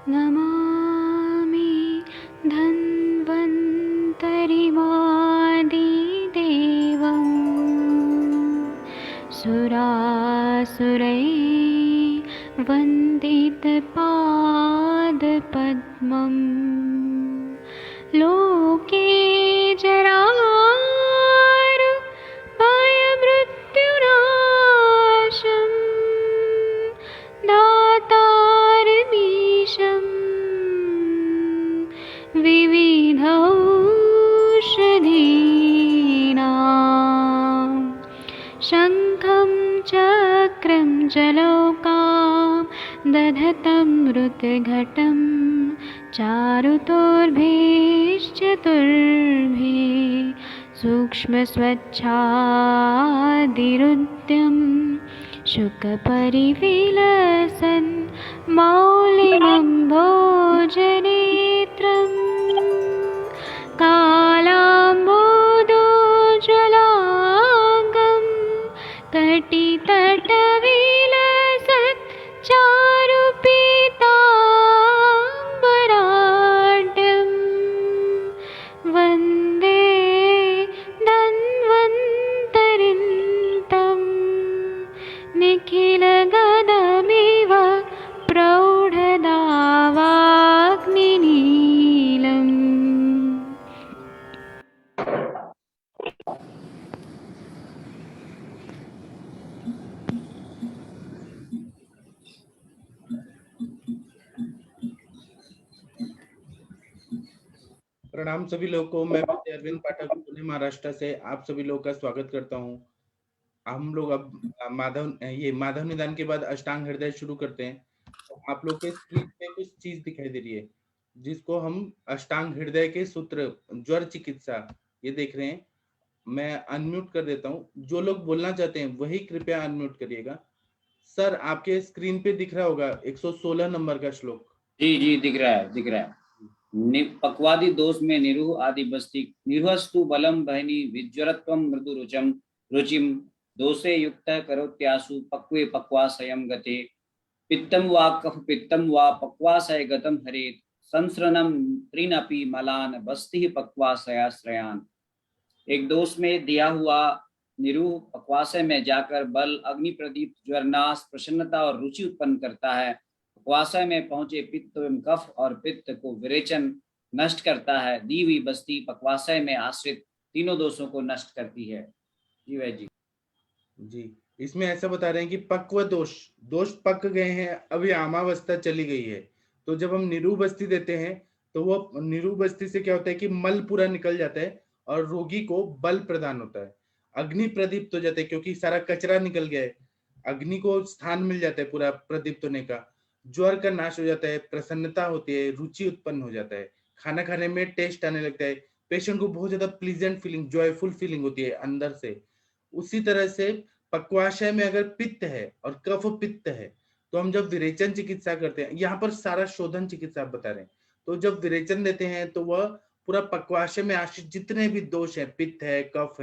नमामि धन्वन्तरिमादिदेवं सुरासुरैर्वन्दितपादपद्मं लोके जरामृत्युनाशं दातारमीशं विविधौषधीनां शङ्खं चक्रं जलौकां दधतं मृतघटं चारुतोर्भिश्चतुर्भिः सूक्ष्मस्वच्छादिरुद्यं शुकपरिविलसन् मौलिनं भोजनेत्रं कालाम्बोदोज्ज्वलाङ्गं कटितटविलसत् चारुपीताम्बराढ्यं वन्दे धन्वन्तरिन्तं निखिलगदमिव प्रौढदावाग्निनीलम्। प्रणाम सभी लोगों को। मैं विजय अरविंद पाठक पुणे महाराष्ट्र से आप सभी लोगों का स्वागत करता हूं। हम लोग अब माधव निदान के बाद अष्टांग हृदय शुरू करते हैं। तो आप लोग के स्क्रीन पे कुछ चीज दिखाई दे रही है जिसको हम अष्टांग हृदय के सूत्र ज्वर चिकित्सा ये देख रहे हैं। मैं अनम्यूट कर देता हूँ। जो लोग बोलना चाहते हैं वही कृपया अनम्यूट करिएगा। सर आपके स्क्रीन पे दिख रहा होगा 116 नंबर का श्लोक। जी दिख रहा है। पक्वादि दोष में निरुह आदि बस्ती निरुहस्तु बलम बहनी विज्वरत्वम मृदु रुचिम दोषे युक्त करोत्यासु पक्वे पक्वाशयम गते पित्तम वा कफ पित्तम वा पक्वाशय गतम हरेत संसरणम त्रिनपि मलान बस्ति पक्वाशयाश्रयान। एक दोष में दिया हुआ निरूह पक्वाशय में जाकर बल अग्नि प्रदीप ज्वरनाश प्रसन्नता और रुचि उत्पन्न करता है। पक्वाशय में पहुंचे पित्त एवं कफ और पित्त को विरेचन नष्ट करता है। दी हुई बस्ती पक्वाशय में आश्रित तीनों दोषों को नष्ट करती है। जी वह जी इसमें ऐसा बता रहे हैं कि पक्व दोष पक गए हैं, अभी आमावस्था चली गई है। तो जब हम निरू बस्ती देते हैं तो वो निरू बस्ती से क्या होता है कि मल पूरा निकल जाता है और रोगी को बल प्रदान होता है। अग्नि प्रदीप्त हो जाता है क्योंकि सारा कचरा निकल गया है। अग्नि को स्थान मिल जाता है पूरा प्रदीप्त होने का। ज्वर का नाश हो जाता है, प्रसन्नता होती है, रुचि उत्पन्न हो जाता है, खाना खाने में टेस्ट आने लगता है, पेशेंट को बहुत ज्यादा प्लीजेंट फीलिंग जॉयफुल फीलिंग होती है अंदर से। उसी तरह से पक्वाशय में अगर पित्त है और कफ पित्त है तो हम जब विरेचन चिकित्सा करते हैं, यहाँ पर सारा शोधन चिकित्सा बता रहे हैं, तो जब विरेचन देते हैं तो वह पूरा पक्वाशय में आश्रित जितने भी दोष है, पित्त है, कफ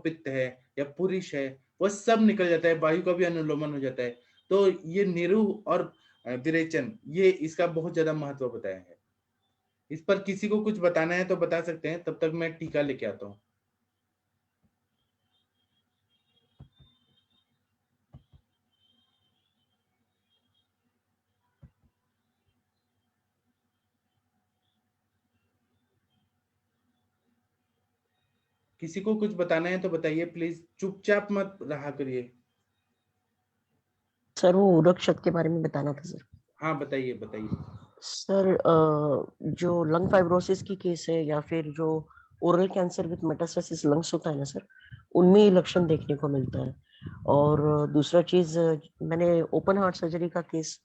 पित्त है या पुरुष है, वह सब निकल जाता है, वायु का भी अनुलोमन हो जाता है। तो ये निरूह और विरेचन ये इसका बहुत ज्यादा महत्व बताया है। इस पर किसी को कुछ बताना है तो बता सकते हैं, तब तक मैं टीका लेके आता हूँ। किसी को कुछ बताना है तो बताइए प्लीज, चुपचाप मत रहा करिए। सर वो उरक के बारे में बताना था सर। हाँ बताइए बताइए। सर जो लंग फाइब्रोसिस की केस है या फिर जो oral cancer with metastasis lungs होता है ना सर, उनमें ये लक्षण देखने को मिलता है। और दूसरा चीज, मैंने ओपन हार्ट सर्जरी का केस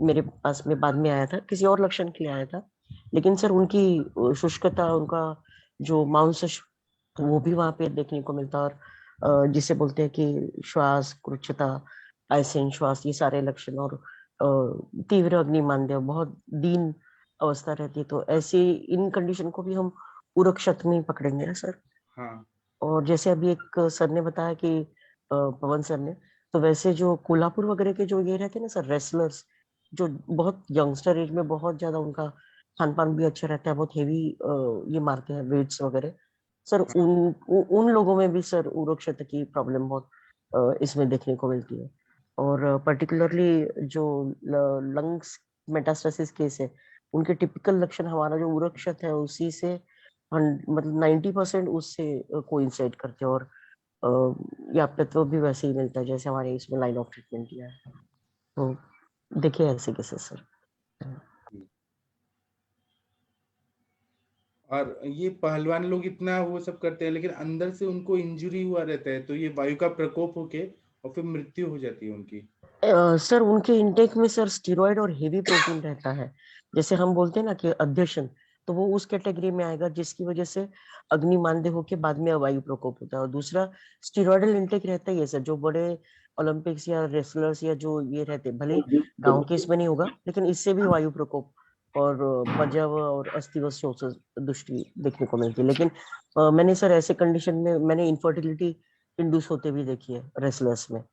मेरे पास में बाद में आया था, किसी और लक्षण के लिए आया था, लेकिन सर उनकी शुष्कता, उनका जो मांस वो भी वहां पे देखने को मिलता। और जिसे बोलते हैं कि श्वास कृच्छता, आयसीन श्वास, ये सारे लक्षण, और तीव्र अग्निमांद्य, बहुत दीन अवस्था रहती है। तो ऐसे इन कंडीशन को भी हम उरक्षत में पकड़ेंगे ना सर। हाँ। और जैसे अभी एक सर ने बताया कि पवन सर ने, तो वैसे जो कोल्हापुर वगैरह के जो ये रहते हैं ना सर रेसलर्स, जो बहुत यंगस्टर एज में बहुत ज्यादा उनका खान पान भी अच्छा रहता है, बहुत हेवी ये मारते हैं वेट्स वगैरह सर, उन लोगों में भी सर उरोग क्षेत्र की प्रॉब्लम बहुत इसमें देखने को मिलती है। और पर्टिकुलरली जो लंग्स मेटास्टेसिस केस है, उनके टिपिकल लक्षण हमारा जो उरोग क्षेत्र है उसी से मतलब 90% उससे कोइंसाइड करते हैं, और व्यापकत्व भी वैसे ही मिलता है जैसे हमारे इसमें लाइन ऑफ ट्रीटमेंट किया है। तो देखिए ऐसे केसेस सर। और ये पहलवान लोग इतना वो सब करते हैं, लेकिन अंदर से उनको इंजरी हुआ रहता है, तो ये वायु का प्रकोप होके और फिर मृत्यु हो जाती है उनकी। सर उनके इंटेक में सर स्टीरॉयड और हेवी प्रोटीन रहता है, जैसे हम बोलते हैं ना कि अध्यशन, तो वो उस कैटेगरी में आएगा जिसकी वजह से अग्नि मांद्य होके बाद में वायु प्रकोप होता है। और दूसरा स्टीरॉयडल इंटेक रहता ही है सर, जो बड़े ओलंपिक्स या रेसलर्स या जो ये रहते, भले गांव के इसमें नहीं होगा लेकिन इससे भी वायु प्रकोप और पजव और अस्थिवस्योसिस दृष्टि देखने को मिलती है। लेकिन मैंने सर ऐसे कंडीशन में मैंने इनफर्टिलिटी इंड्यूस होते भी देखी है रेसलर्स में,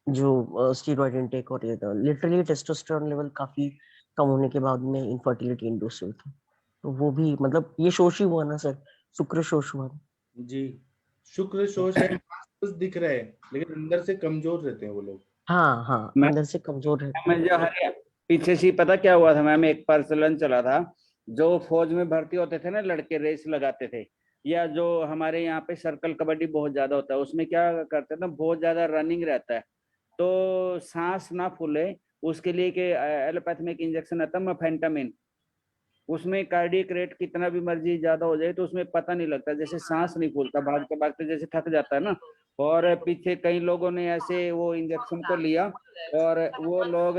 जो स्टीरॉयड इनटेक हो रही है, लिटरली टेस्टोस्टेरोन लेवल काफी कम होने के बाद में इनफर्टिलिटी इंड्यूस हुई थी। तो वो भी मतलब ये शोष ही हुआ ना सर, शुक्र शोष हुआ। जी, शुक्र शोष है, मांस दिख रहा है लेकिन अंदर से कमजोर रहते हैं वो लोग। हाँ हाँ, अंदर से कमजोर है। मैं जो पीछे से पता क्या हुआ था मैम, एक प्रचलन चला था, जो फौज में भर्ती होते थे ना लड़के, रेस लगाते थे, या जो हमारे यहाँ पे सर्कल कबड्डी बहुत ज्यादा होता है, उसमें क्या करते थे, बहुत ज्यादा रनिंग रहता है, तो सांस ना फूले उसके लिए कि एलोपैथ में एक इंजेक्शन आता है मेफेंटामिन, उसमें कार्डियक रेट कितना भी मर्जी ज्यादा हो जाए तो उसमें पता नहीं लगता, जैसे सांस नहीं फूलता, भागते भागते जैसे थक जाता है ना। और पीछे कई लोगों ने ऐसे वो इंजेक्शन को लिया और वो लोग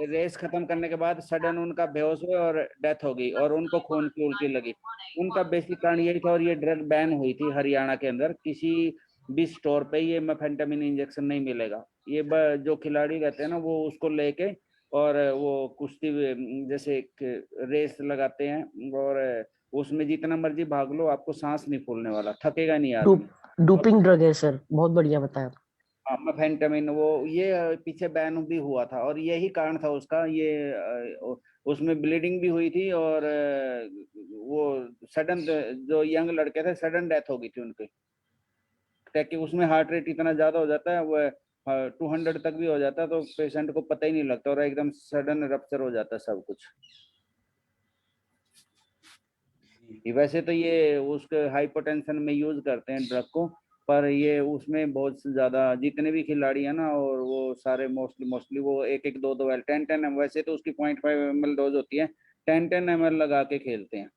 रेस खत्म करने के बाद सडन उनका बेहोश हुए और डेथ हो गई और उनको खून की उल्टी लगी। उनका बेसिक कारण यही था, और ये ड्रग बैन हुई थी हरियाणा के अंदर, किसी भी स्टोर पे ये मेफेंटामिन इंजेक्शन नहीं मिलेगा। ये जो खिलाड़ी रहते हैं ना वो उसको लेके और वो कुश्ती जैसे रेस लगाते हैं और उसमें जितना मर्जी भाग लो आपको सांस नहीं फूलने वाला, थकेगा नहीं आदमी। डोपिंग ड्रग है सर, बहुत बढ़िया बताया। हाँ मेफेंटामिन, वो ये पीछे बैन भी हुआ था और यही कारण था उसका, ये उसमें ब्लीडिंग भी हुई थी और वो सडन, जो यंग लड़के थे सडन डेथ हो गई थी उनकी, ताकि उसमें हार्ट रेट इतना ज्यादा हो जाता है, वो 200 तक भी हो जाता है, तो पेशेंट को पता ही नहीं लगता और एकदम सडन रप्चर हो जाता है सब कुछ। वैसे तो ये उसके हाइपोटेंशन में यूज करते हैं ड्रग को, पर ये उसमें बहुत ज्यादा जितने भी खिलाड़ी है ना, और वो सारे मोस्टली वो एक एक दो दो 10 वैसे तो उसकी 0.5 ml डोज होती है, 10 ml लगा के खेलते हैं।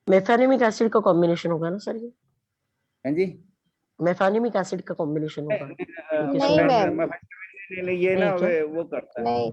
मेफेनेमिक एसिड का कॉम्बिनेशन होगा ना सर ये? हैं जी, मेफेनेमिक एसिड का कॉम्बिनेशन होगा क्योंकि नहीं सर मैम, ये ना नहीं क्या? वो करता है। नहीं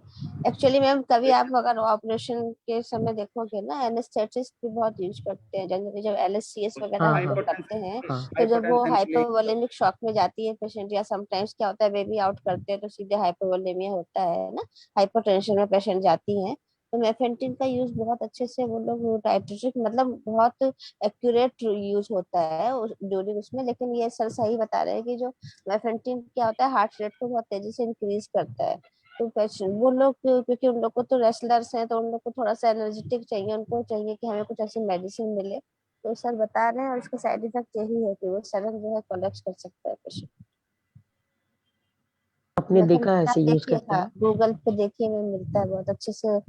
एक्चुअली मैम, कभी आप अगर ऑपरेशन के समय देखोगे ना, एनेस्थेटिस्ट भी बहुत यूज करते हैं जनरली, जब एलएससीएस वगैरह हाँ हम हाँ लोग करते हैं, हाँ तो जब वो हाइपोटेंशन के लिए हाइपोवोलेमिक शॉक में जाती है पेशेंट, या समटाइम्स क्या होता है बेबी आउट करते हैं तो सीधे हाइपोवोलेमिया होता है ना, हाइपोटेंशन में पेशेंट जाती हैं, तो मेफेंटिन का यूज बहुत अच्छे से वो लोग टाइट्रेट, मतलब बहुत एक्यूरेट यूज होता है ड्यूरिंग उसमें। लेकिन ये सर सही बता रहे हैं कि जो मेफेंटिन क्या होता है, हार्ट रेट को बहुत तेजी से इंक्रीज करता है, तो पेशेंट वो लोग, क्योंकि उन लोग को तो रेसलर्स हैं, तो उन लोग को थोड़ा सा एनर्जेटिक चाहिए, उनको चाहिए कि हमें कुछ ऐसी मेडिसिन मिले, तो सर बता रहे हैं, और उसका साइड इफेक्ट यही है कि वो सडन जो है कोलैप्स कर सकता है पेशेंट। आपने देखा है आप ऐसे यूज देखिए, करते हाँ हैं? गूगल पे देखिए में मिलता है बहुत अच्छे से।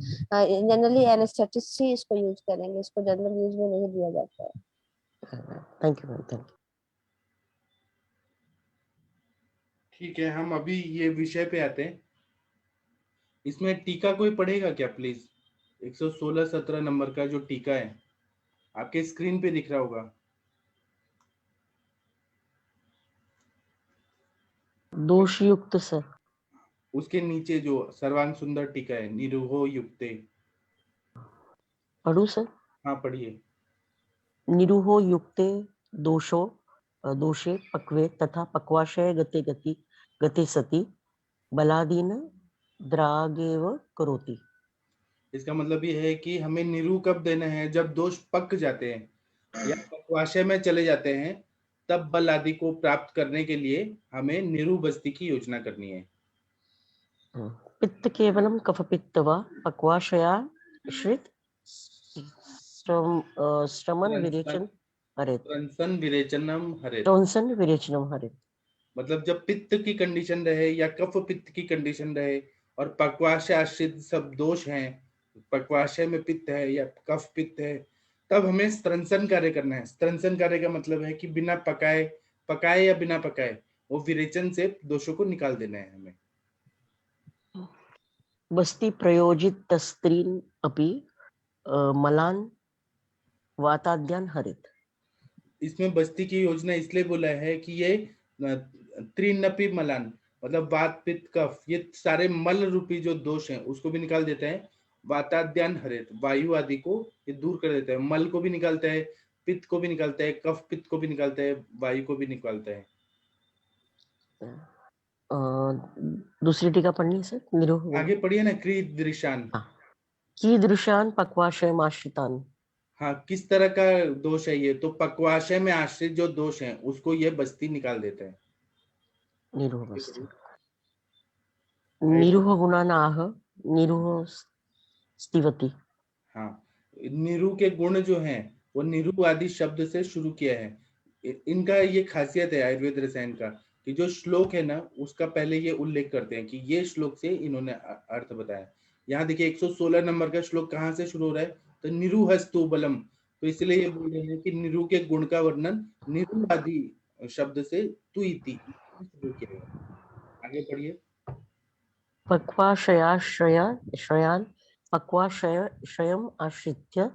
जनरली एनेस्थेटिस्ट ही इसको यूज करेंगे, इसको जनरल यूज में नहीं दिया जाता है। Thank you ma'am, thank you. ठीक है, हम अभी ये विषय पे आते हैं। इसमें टीका कोई पढ़ेगा क्या प्लीज? 116-17 नंबर का जो टीका है आपके स्क्रीन पे दिख रहा होगा। दोषयुक्त सर, उसके नीचे जो सर्वांग सुंदर टीका है, निरुहो युक्ते। पढ़ू सर? हाँ पढ़िए। निरुहो युक्ते दोषो दोषे पक्वे तथा पक्वाशय गते सति बलादीन द्रागेव करोति। इसका मतलब ये है कि हमें निरु कब देना है? जब दोष पक जाते हैं या पक्वाशय में चले जाते हैं, तब बल आदि को प्राप्त करने के लिए हमें निरु बस्ती की योजना करनी है। पित्त केवलम कफ पित्त वा पक्वाशयाश्रित श्रमण विरेचन हरित त्रंसन विरेचनम हरेत। त्रंसन विरेचनम हरित। मतलब जब पित्त की कंडीशन रहे या कफ पित्त की कंडीशन रहे और पक्वाशय आश्रित सब दोष हैं, पक्वाशय में पित्त है या कफ पित्त है, तब हमें स्त्रंसन कार्य करना है। स्त्रंसन कार्य का मतलब है कि बिना पकाए या बिना पकाए वो विरेचन से दोषों को निकाल देना है हमें। बस्ती प्रयोजित स्त्रीन अपि मलान वाताद्यान हरित। इसमें बस्ती की योजना इसलिए बोला है कि ये त्रिनपि मलान मतलब वात पित्त कफ ये सारे मल रूपी जो दोष हैं उसको भी निकाल देता है। वाताद्यान हरित वायु आदि को ये दूर कर देता है, मल को भी निकालता है, पित्त को भी निकालता है, कफ पित्त को भी निकालता है, वायु को भी निकालता है। दूसरी टीका पढ़नी है सर। निरूह आगे पढ़िए ना। कीदृशान। कीदृशान पक्वाशयम आश्रितान। हाँ, किस तरह का दोष है ये? तो पक्वाशय में आश्रित जो दोष है उसको ये बस्ती निकाल देता है। निरूह बस्ती निरूह गुणानाह निरूह स्तिवती। हाँ, निरु के गुण जो हैं वो निरु आदि शब्द से शुरू किया है। इनका ये खासियत है आयुर्वेद रसायन का कि जो श्लोक है ना उसका पहले ये उल्लेख करते हैं कि ये श्लोक से इन्होंने अर्थ बताया। यहाँ देखिए 116 नंबर का श्लोक कहाँ से शुरू हो रहा है? तो निरुहस्तु बलम। तो इसलिए ये बोल रहे हैं कि निरु के गुण का वर्णन निरु आदि शब्द से तु इति शुरू किया है। आगे पढ़िए। पक्वाशयाश्रयान पक्वाशयम आश्रित्य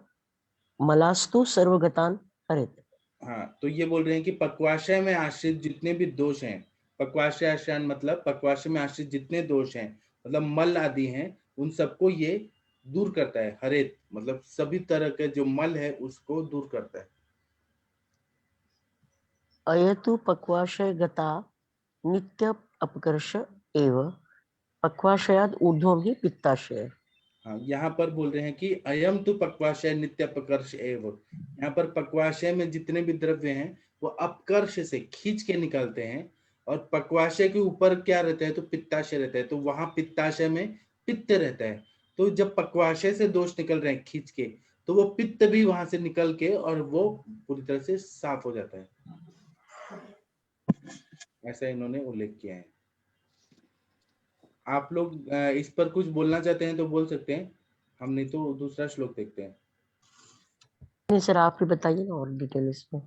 मलास्तु सर्वगतान हरित। हाँ, तो ये बोल रहे हैं कि पक्वाशय में आश्रित जितने भी दोष हैं, पक्वाशय आश्रयन मतलब पक्वाशय में आश्रित जितने दोष हैं मतलब मल आदि हैं उन सबको ये दूर करता है। हरित मतलब सभी तरह के जो मल है उसको दूर करता है। अयतु पक्वाशय गता नित्य अपकर्ष एव पक्वाशयाद ऊर्ध्वं ही पित्ताशय। हाँ, यहाँ पर बोल रहे हैं कि अयम तो पक्वाशय नित्य अपकर्ष एव। यहाँ पर पक्वाशय में जितने भी द्रव्य हैं वो अपकर्ष से खींच के निकालते हैं और पक्वाशय के ऊपर क्या रहता है? तो पित्ताशय रहता है। तो वहां पित्ताशय में पित्त रहता है। तो जब पक्वाशय से दोष निकल रहे हैं खींच के तो वो पित्त भी वहां से निकल के और वो पूरी तरह से साफ हो जाता है। ऐसा इन्होंने उल्लेख किया है। आप लोग इस पर कुछ बोलना चाहते हैं तो बोल सकते हैं, हम नहीं तो दूसरा श्लोक देखते हैं। नहीं सर आप ही बताइए ना और डिटेल इसमें।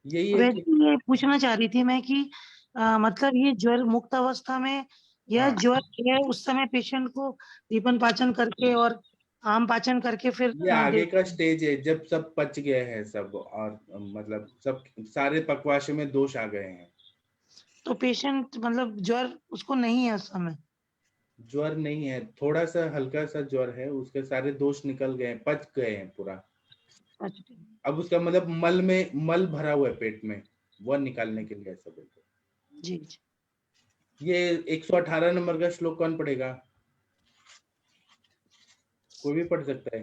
यही है कि ये पूछना चाह रही थी मैं कि मतलब ये ज्वर मुक्त अवस्था में या हाँ। ज्वर है उस समय पेशेंट को दीपन पाचन करके और आम पाचन करके फिर ये आगे का स्टेज है जब सब पच गए हैं सब और मतलब सब सारे पक्वाशय में दोष आ गए हैं। तो पेशेंट मतलब ज्वर उसको नहीं है उस समय। ज्वर नहीं है, थोड़ा सा हल्का सा ज्वर है, उसके सारे दोष निकल गए हैं, पच गए हैं पूरा। अच्छा, अब उसका मतलब मल में मल भरा हुआ है पेट में, वो निकालने के लिए ऐसा बोलते हैं। जी जी। ये 118 नंबर का श्लोक कौन पढ़ेगा? कोई भी पढ़ सकता है।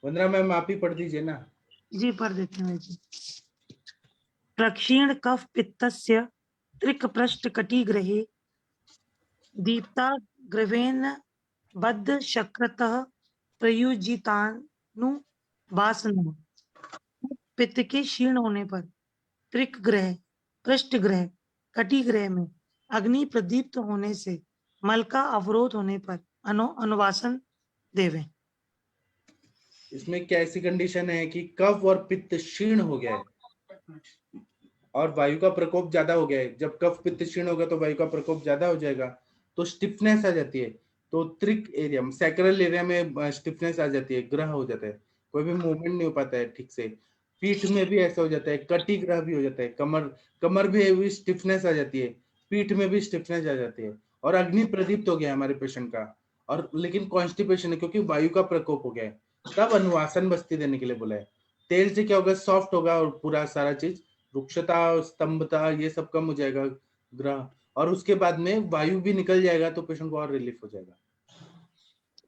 वंदना मैम आप ही पढ़ दीजिए ना। जी पढ़ देते हैं जी। प्रक्षीण कफ पित्तस्य त्रिक पृष्ठ कटिग्रहे दीप्ता ग्रवेन बद्ध शक्रतः प्रयुजितानु वासना। पित्त के क्षीण होने पर त्रिक ग्रह पृष्ठ ग्रह कटी ग्रह में अग्नि प्रदीप्त होने से मल का अवरोध होने पर अनुवासन देवे। इसमें क्या ऐसी कंडीशन है कि कफ और पित्त क्षीण हो गया है और वायु का प्रकोप ज्यादा हो गया है। जब कफ पित्त क्षीण होगा तो वायु का प्रकोप ज्यादा हो जाएगा तो स्टिफनेस आ जाती है। तो त्रिक एरिया सैक्रल एरिया में स्टिफनेस आ जाती है, ग्रह हो जाता है, कोई भी मूवमेंट नहीं हो पाता है ठीक से। पीठ में भी ऐसा हो जाता है, कटी ग्रह भी हो जाता है, कमर भी स्टिफनेस आ जाती है, पीठ में भी स्टिफनेस आ जाती है और अग्नि प्रदीप्त हो गया हमारे पेशेंट का। और लेकिन कॉन्स्टिपेशन है क्योंकि वायु का प्रकोप हो गया है, तब अनुवासन बस्ती देने के लिए बोला है। तेल से क्या होगा? सॉफ्ट होगा और पूरा सारा चीज रुक्षता स्तंभता ये सब कम हो जाएगा ग्रह, और उसके बाद में वायु भी निकल जाएगा तो पेशेंट को और रिलीफ हो जाएगा।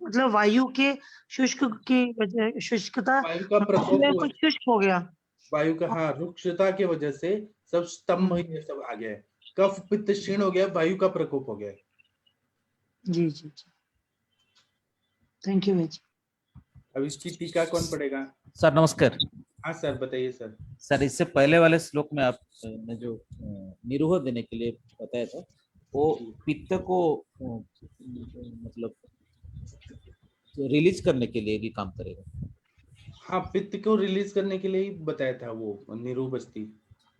मतलब वायु के शुष्क की वजह शुष्कता वायु का प्रकोप शुष्क हो गया। वायु का हाँ रुक्षता की वजह से सब स्तंभ ये सब आ गया है कफ पित्त क्षीण हो गया, वायु का प्रकोप हो गया। जी जी जी, थैंक यू वेज। अब इसकी टीका कौन पढ़ेगा? सर नमस्कार। हाँ सर बताइए सर। सर इससे पहले वाले श्लोक में आपने जो निरूह देने के लिए बताया था, वो पित्त को मतलब रिलीज करने के लिए भी काम करेगा। हाँ, पित्त को रिलीज करने के लिए ही बताया था वो निरूह बस्ती।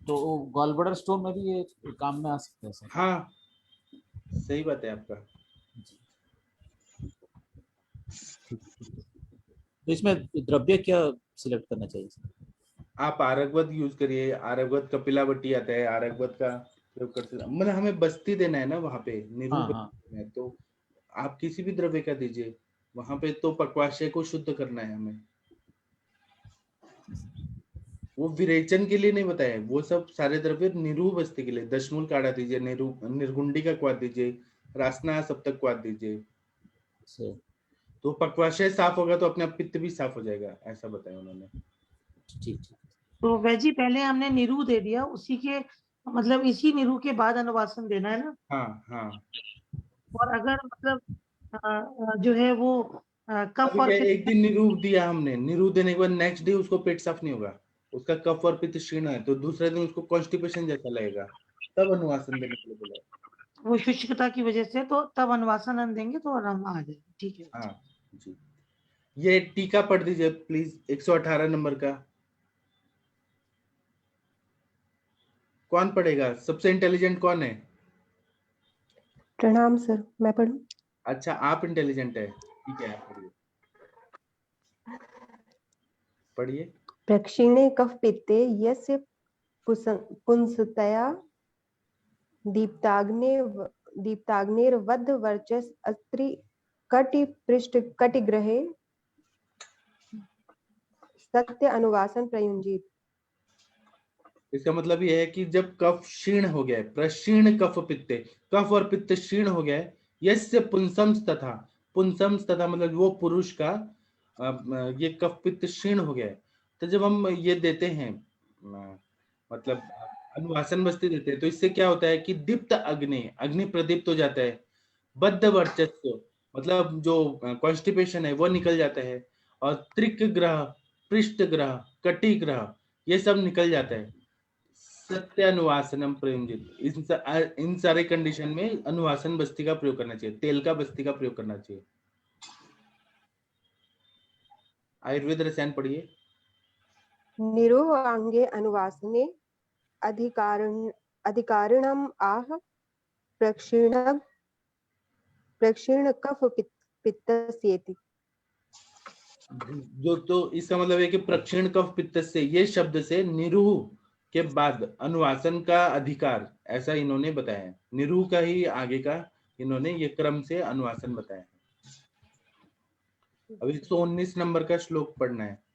तो गॉल ब्लैडर स्टोन में भी ये काम में आ सकता है सर? हाँ सही बात है आपका। तो इसमें द्रव्य क्या सिलेक्ट करना चाहिए सर? आप आरगवत यूज करिए, आरगवत कपिलावटी आता है, आरगवत का प्रयोग कर सकते। मतलब हमें बस्ती देना है ना वहां पे, निरूह हाँ, बस्ती देना है, तो आप किसी भी द्रव्य का दीजिए वहां पे, तो पक्वाशय को शुद्ध करना है हमें। वो विरेचन के लिए नहीं बताया, वो सब सारे द्रव्य निरूह बस्ती के लिए। दशमूल काढ़ा दीजिए, निर्गुंडी का क्वाद दीजिए, रासना सप्तक क्वाद दीजिए, सर तो पक्वाशय साफ होगा तो अपने आप पित्त भी साफ हो जाएगा, ऐसा बताया उन्होंने। ठीक। तो वेजी पहले हमने निरू दे दिया, उसी के मतलब इसी निरू के बाद अनुवासन देना है ना। हाँ हाँ, और अगर मतलब जो है वो कफ अभी और क्या, पित्त एक दिन निरूह दिया हमने, निरूह देने के बाद नेक्स्ट डे उसको पेट साफ नहीं होगा, उसका कफ और पित्त क्षीण है, तो दूसरे दिन उसको कॉन्स्टिपेशन जैसा लगेगा, तब अनुवासन देने के लिए बोला। वो शुष्कता की वजह से, तो तब अनुवासन हम देंगे तो आराम आ जाएगा। ठीक है। हाँ जी, ये टीका पढ़ दीजिए प्लीज, 118 नंबर का। कौन पढ़ेगा? सबसे इंटेलिजेंट कौन है? प्रणाम सर, मैं पढ़ूं? अच्छा आप इंटेलिजेंट है, ठीक है आप पढ़िए, पढ़िए। प्रक्षीणे कफ पित्ते यस्य पुंसतया दीप्ताग्नेर्वद्ध वर्चस अस्त्रि कटि पृष्ठ कटिग्रहे सत्य अनुवासन प्रयुंजित। इसका मतलब ये है कि जब कफ क्षीण हो गया है, प्रक्षीण कफ पित्ते, कफ और पित्त क्षीण हो गया है, यस्य पुंसम तथा, पुंसम तथा मतलब वो पुरुष का ये कफ पित्त क्षीण हो गया है, तो जब हम ये देते हैं मतलब अनुवासन बस्ती देते हैं, तो इससे क्या होता है कि दीप्त अग्नि, अग्नि प्रदीप्त हो जाता है, बद्ध वर्चस्व मतलब जो कॉन्स्टिपेशन है वो निकल जाता है, और त्रिक ग्रह, पृष्ठ ग्रह, कटी ग्रह, ये सब निकल जाता है। सत्य अनुवासनम प्रयुंजित, इन सारे कंडीशन में अनुवासन बस्ती का प्रयोग करना चाहिए, तेल का बस्ती का प्रयोग करना चाहिए। आयुर्वेद रसायन पढ़िए। निरोह अंगे अनुवासने अधिकारिणम आह प्रक्षीण कफ पित्तस्येति। जो तो इसका मतलब है कि प्रक्षीण कफ पित्त से, ये शब्द से निरूह के बाद अनुवासन का अधिकार, ऐसा इन्होंने बताया है। निरूह का ही आगे का इन्होंने ये क्रम से अनुवासन बताया है। अब 119 नंबर का श्लोक पढ़ना है।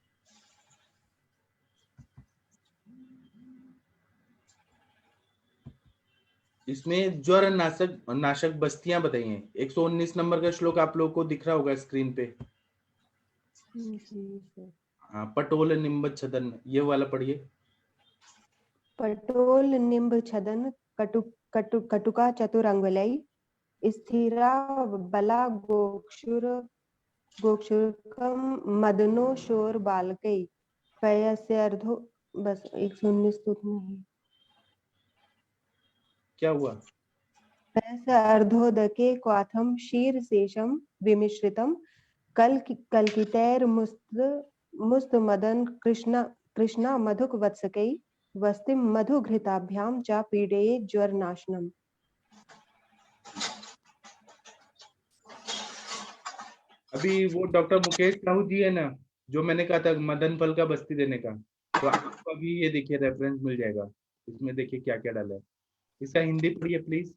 इसमें ज्वर नाशक बस्तियां बताई हैं। 119 नंबर का श्लोक आप लोगों को दिख रहा होगा स्क्रीन पे। हाँ, पटोल निम्ब छदन, ये वाला पढ़िए। पटोल निम्ब छदन कटुका चतुरंगुलै स्थिरा बला गोक्षुरकम मदनो शोर बालकै पयस्यर्धो। बस 119 तो नहीं। क्या हुआ? अर्धोदके क्वाथम शीर्षेशम विमिश्रितम कल्कितैर्मुस्तमदन कृष्णा मधुक वत्सकै वस्तिम मधुघृताभ्याम च पीडये ज्वरनाशनम। अभी वो डॉक्टर मुकेश साहू जी है ना, जो मैंने कहा था मदन फल का बस्ती देने का, तो आपको अभी ये देखिए रेफरेंस मिल जाएगा, इसमें देखिए क्या क्या डाला है। इसका हिंदी पढ़िए प्लीज।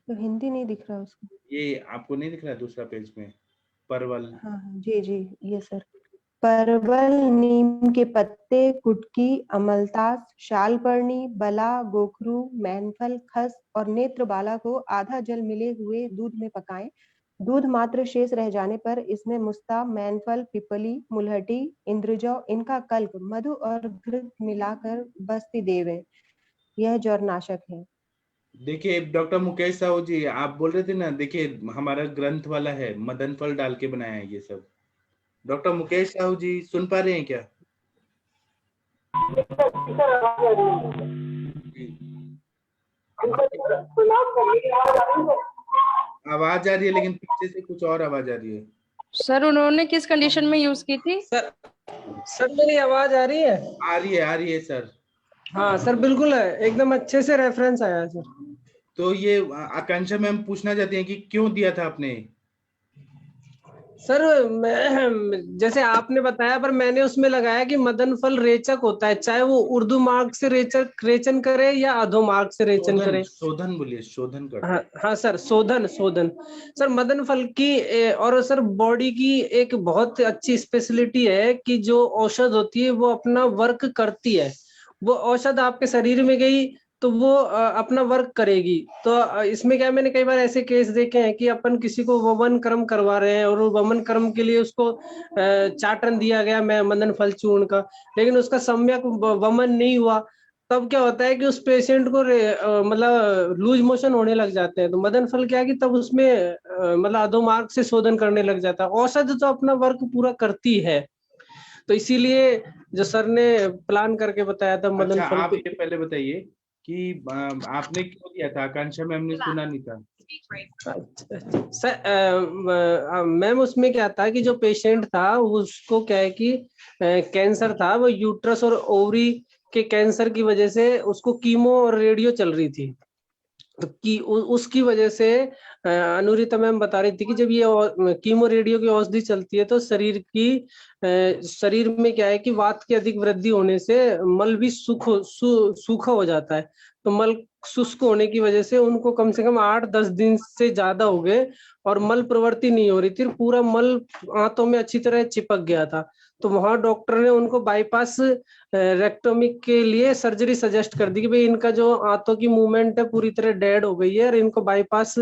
तो हिंदी नहीं दिख रहा उसको। ये आपको नहीं दिख रहा है दूसरा पेज में? परवल। हाँ जी जी, ये सर। परवल, नीम के पत्ते, कुटकी, अमलतास, शालपर्णी, बला, गोखरू, मैनफल, खस और नेत्रबाला को आधा जल मिले हुए दूध में पकाएं। दूध मात्र शेष रह जाने पर इसमें मुस्ता, मैनफल, पिपली, मुलहटी, इंद्रजौ, इनका कल्प, मधु और घृत मिलाकर बस्ती देवें। यह ज्वरनाशक है। देखिए डॉक्टर मुकेश साहू जी, आप बोल रहे थे ना, देखिए हमारा ग्रंथ वाला है, मदन फल डाल के बनाया है ये सब। डॉक्टर मुकेश साहू जी सुन पा रहे हैं क्या? जी। आवाज आ रही है, लेकिन पीछे से कुछ और आवाज आ रही है। सर उन्होंने किस कंडीशन में यूज की थी? सर मेरी आवाज आ रही है? आ रही है सर। हाँ सर, बिल्कुल है, एकदम अच्छे से रेफरेंस आया है सर। तो ये आकांक्षा मैम पूछना चाहती हैं कि क्यों दिया था आपने? सर जैसे आपने बताया, पर मैंने उसमें लगाया कि मदन फल रेचक होता है, चाहे वो उर्दू मार्ग से रेचन करे या अधो मार्ग से रेचन करे। शोधन बोलिए, शोधन करते। हाँ सर, शोधन सर मदन फल की और सर बॉडी की एक बहुत अच्छी स्पेशलिटी है कि जो औषध होती है वो अपना वर्क करती है। वो औषध आपके शरीर में गई तो वो अपना वर्क करेगी। तो इसमें क्या, मैंने कई बार ऐसे केस देखे हैं कि अपन किसी को वमन कर्म करवा रहे हैं और वमन कर्म के लिए उसको चाटन दिया गया मैं मदन फल चूर्ण का, लेकिन उसका सम्यक वमन नहीं हुआ। तब क्या होता है कि उस पेशेंट को मतलब लूज मोशन होने लग जाते हैं। तो मदन फल क्या है कि तब उसमें मतलब अधोमार्ग से शोधन करने लग जाता है। औषध तो अपना वर्क पूरा करती है, तो इसीलिए जो सर ने प्लान करके बताया था मदन अच्छा, फल आप ये पहले बताइए कि आपने क्यों दिया था? आकांक्षा मैम ने सुना नहीं था। सर मैम उसमें क्या था कि जो पेशेंट था उसको क्या है कि कैंसर था, वो यूट्रस और ओवरी के कैंसर की वजह से उसको कीमो और रेडियो चल रही थी। तो उसकी वजह से अनुरिता मैम बता रही थी कि जब ये कीमो रेडियो की औषधि चलती है तो शरीर में क्या है कि वात की अधिक वृद्धि होने से मल भी सूखा हो जाता है। तो मल शुष्क होने की वजह से उनको कम से कम 8-10 दिन से ज्यादा हो गए और मल प्रवृत्ति नहीं हो रही थी, पूरा मल आंतों में अच्छी तरह चिपक गया था। तो वहां डॉक्टर ने उनको बाईपास रेक्टोमी के लिए सर्जरी सजेस्ट कर दी कि भाई इनका जो आंतों की मूवमेंट है पूरी तरह डेड हो गई है और इनको बाईपास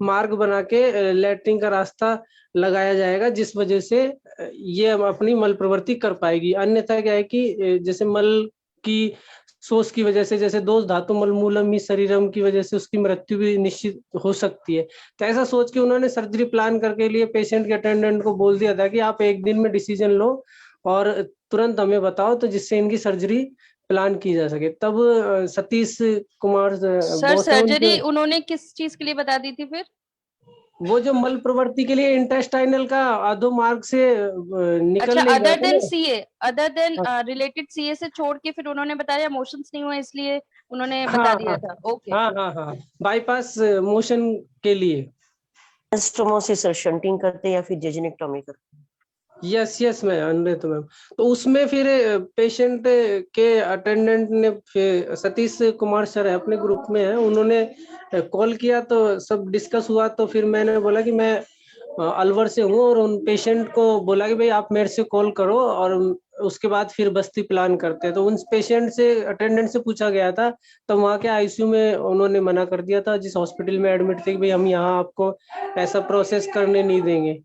मार्ग बना के लैट्रिन का रास्ता लगाया जाएगा, जिस वजह से ये अपनी मल प्रवृत्ति कर पाएगी। अन्यथा क्या है कि जैसे मल की सोच की वजह से, जैसे दोष धातु मलमूलम ही शरीरम की वजह से उसकी मृत्यु भी निश्चित हो सकती है। तो ऐसा सोच के उन्होंने सर्जरी प्लान करके लिए पेशेंट के अटेंडेंट को बोल दिया था कि आप एक दिन में डिसीजन लो और तुरंत हमें बताओ, तो जिससे इनकी सर्जरी प्लान की जा सके। तब सतीश कुमार सर सर्जरी उन्होंने किस चीज के लिए बता दी थी फिर? वो जो मल प्रवृत्ति के लिए इंटेस्टाइनल का अधो मार्ग से निकलने। अच्छा, अदर देन रिलेटेड सीए से छोड़ के फिर उन्होंने बताया मोशंस नहीं हुए इसलिए उन्होंने बता दिया था। ओके, हाँ, बाईपास मोशन के लिए एस्टोमोसिस और शंटिंग करते या फिर जेजुनेक्टोमी करते। यस मैं अनुरेत मैम। तो उसमें फिर पेशेंट के अटेंडेंट ने फिर सतीश कुमार सर है अपने ग्रुप में है, उन्होंने कॉल किया तो सब डिस्कस हुआ। तो फिर मैंने बोला कि मैं अलवर से हूँ और उन पेशेंट को बोला कि भाई आप मेरे से कॉल करो और उसके बाद फिर बस्ती प्लान करते हैं। तो उन पेशेंट से अटेंडेंट से पूछा गया था, तो वहाँ के आईसीयू में उन्होंने मना कर दिया था, जिस हॉस्पिटल में एडमिट थे कि भाई हम यहाँ आपको ऐसा प्रोसेस करने नहीं देंगे।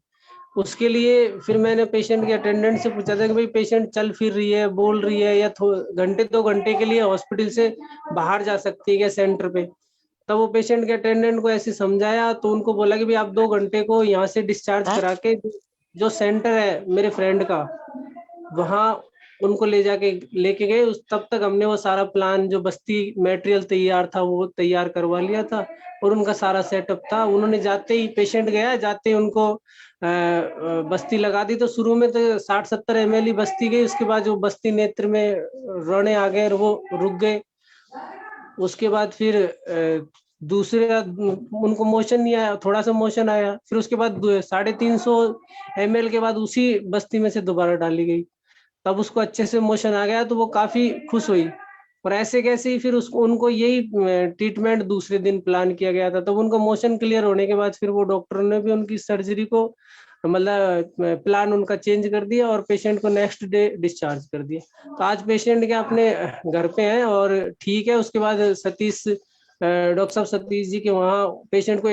उसके लिए फिर मैंने पेशेंट के अटेंडेंट से पूछा था कि भाई पेशेंट चल फिर रही है, बोल रही है, या घंटे 2 घंटे के लिए हॉस्पिटल से बाहर जा सकती है क्या सेंटर पे। तब वो पेशेंट के अटेंडेंट को ऐसे समझाया तो उनको बोला कि भाई आप 2 घंटे को यहाँ से डिस्चार्ज करा के जो सेंटर है मेरे फ्रेंड का वहाँ उनको लेके गए। तब तक हमने वो सारा प्लान जो बस्ती मटेरियल तैयार था वो तैयार करवा लिया था और उनका सारा सेटअप था। उन्होंने जाते ही पेशेंट गया, जाते ही उनको बस्ती लगा दी। तो शुरू में तो 60-70 ml ही बस्ती गई, उसके बाद जो बस्ती नेत्र में रोने आ गए और वो रुक गए। उसके बाद फिर दूसरे उनको मोशन नहीं आया, थोड़ा सा मोशन आया, फिर उसके बाद 350 ml के बाद उसी बस्ती में से दोबारा डाली गई, तब उसको अच्छे से मोशन आ गया तो वो काफी खुश हुई। और ऐसे कैसे ही फिर उसको उनको यही ट्रीटमेंट दूसरे दिन प्लान किया गया था। तो उनको मोशन क्लियर होने के बाद फिर वो डॉक्टर ने भी उनकी सर्जरी को मतलब प्लान उनका चेंज कर दिया और पेशेंट को नेक्स्ट डे डिस्चार्ज कर दिया। तो आज पेशेंट के अपने घर पे हैं और ठीक है। उसके बाद डॉक्टर साहब सतीश जी के वहाँ पेशेंट को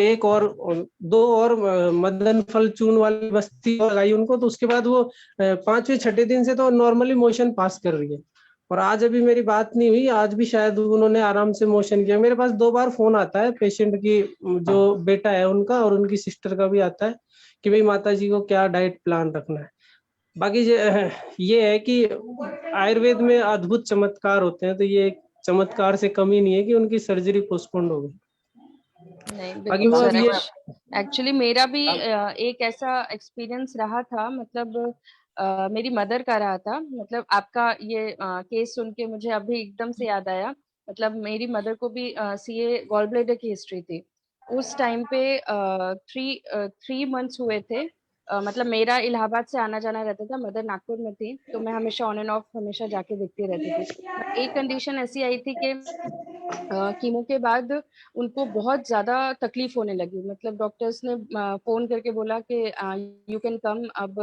2 और मदन फल चूर्ण वाली बस्ती लगाई उनको। तो उसके बाद वो 5वें 6ठे दिन से तो नॉर्मली मोशन पास कर रही है और आज अभी मेरी बात नहीं हुई, आज भी शायद उन्होंने आराम से मोशन किया। मेरे पास 2 बार फोन आता है पेशेंट की, जो बेटा है उनका और उनकी सिस्टर का भी आता है कि भाई माता जी को क्या डाइट प्लान रखना है। बाकी ये है कि आयुर्वेद में अद्भुत चमत्कार होते हैं, तो ये एक चमत्कार से कमी नहीं है कि उनकी सर्जरी पोस्टपोन हो गई। नहीं बाकी बिल्कुल वो सर, ये एक्चुअली मेरा भी एक ऐसा एक्सपीरियंस रहा था, मतलब मेरी मदर का रहा था। मतलब आपका ये केस सुन के मुझे अभी एकदम से याद आया। मतलब मेरी मदर को भी सीए गॉल ब्लैडर की हिस्ट्री थी। उस टाइम पे 3 मंथ्स हुए थे। मतलब मेरा इलाहाबाद से आना जाना रहता था, मदर नागपुर में थी, तो मैं हमेशा ऑन एंड ऑफ हमेशा जाके देखती रहती थी। बट एक कंडीशन ऐसी आई थी कि कीमो के बाद उनको बहुत ज्यादा तकलीफ होने लगी। मतलब डॉक्टर्स ने फोन करके बोला कि यू कैन कम, अब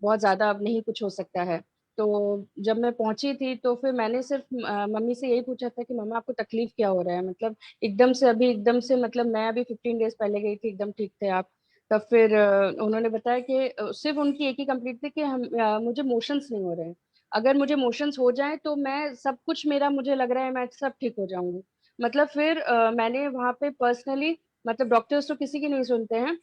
बहुत ज्यादा अब नहीं कुछ हो सकता है। तो जब मैं पहुंची थी तो फिर मैंने सिर्फ मम्मी से यही पूछा था कि मम्मा आपको तकलीफ क्या हो रहा है, मतलब एकदम से अभी एकदम से, मतलब मैं अभी 15 डेज पहले गई थी, एकदम ठीक थे आप। तब फिर उन्होंने बताया कि सिर्फ उनकी एक ही कंप्लीट थी कि मुझे मोशंस नहीं हो रहे हैं। अगर मुझे मोशंस हो जाए तो मैं सब कुछ, मेरा मुझे लग रहा है मैं सब ठीक हो जाऊंगी। मतलब फिर मैंने वहां पे पर्सनली, मतलब डॉक्टर्स तो किसी की नहीं सुनते हैं,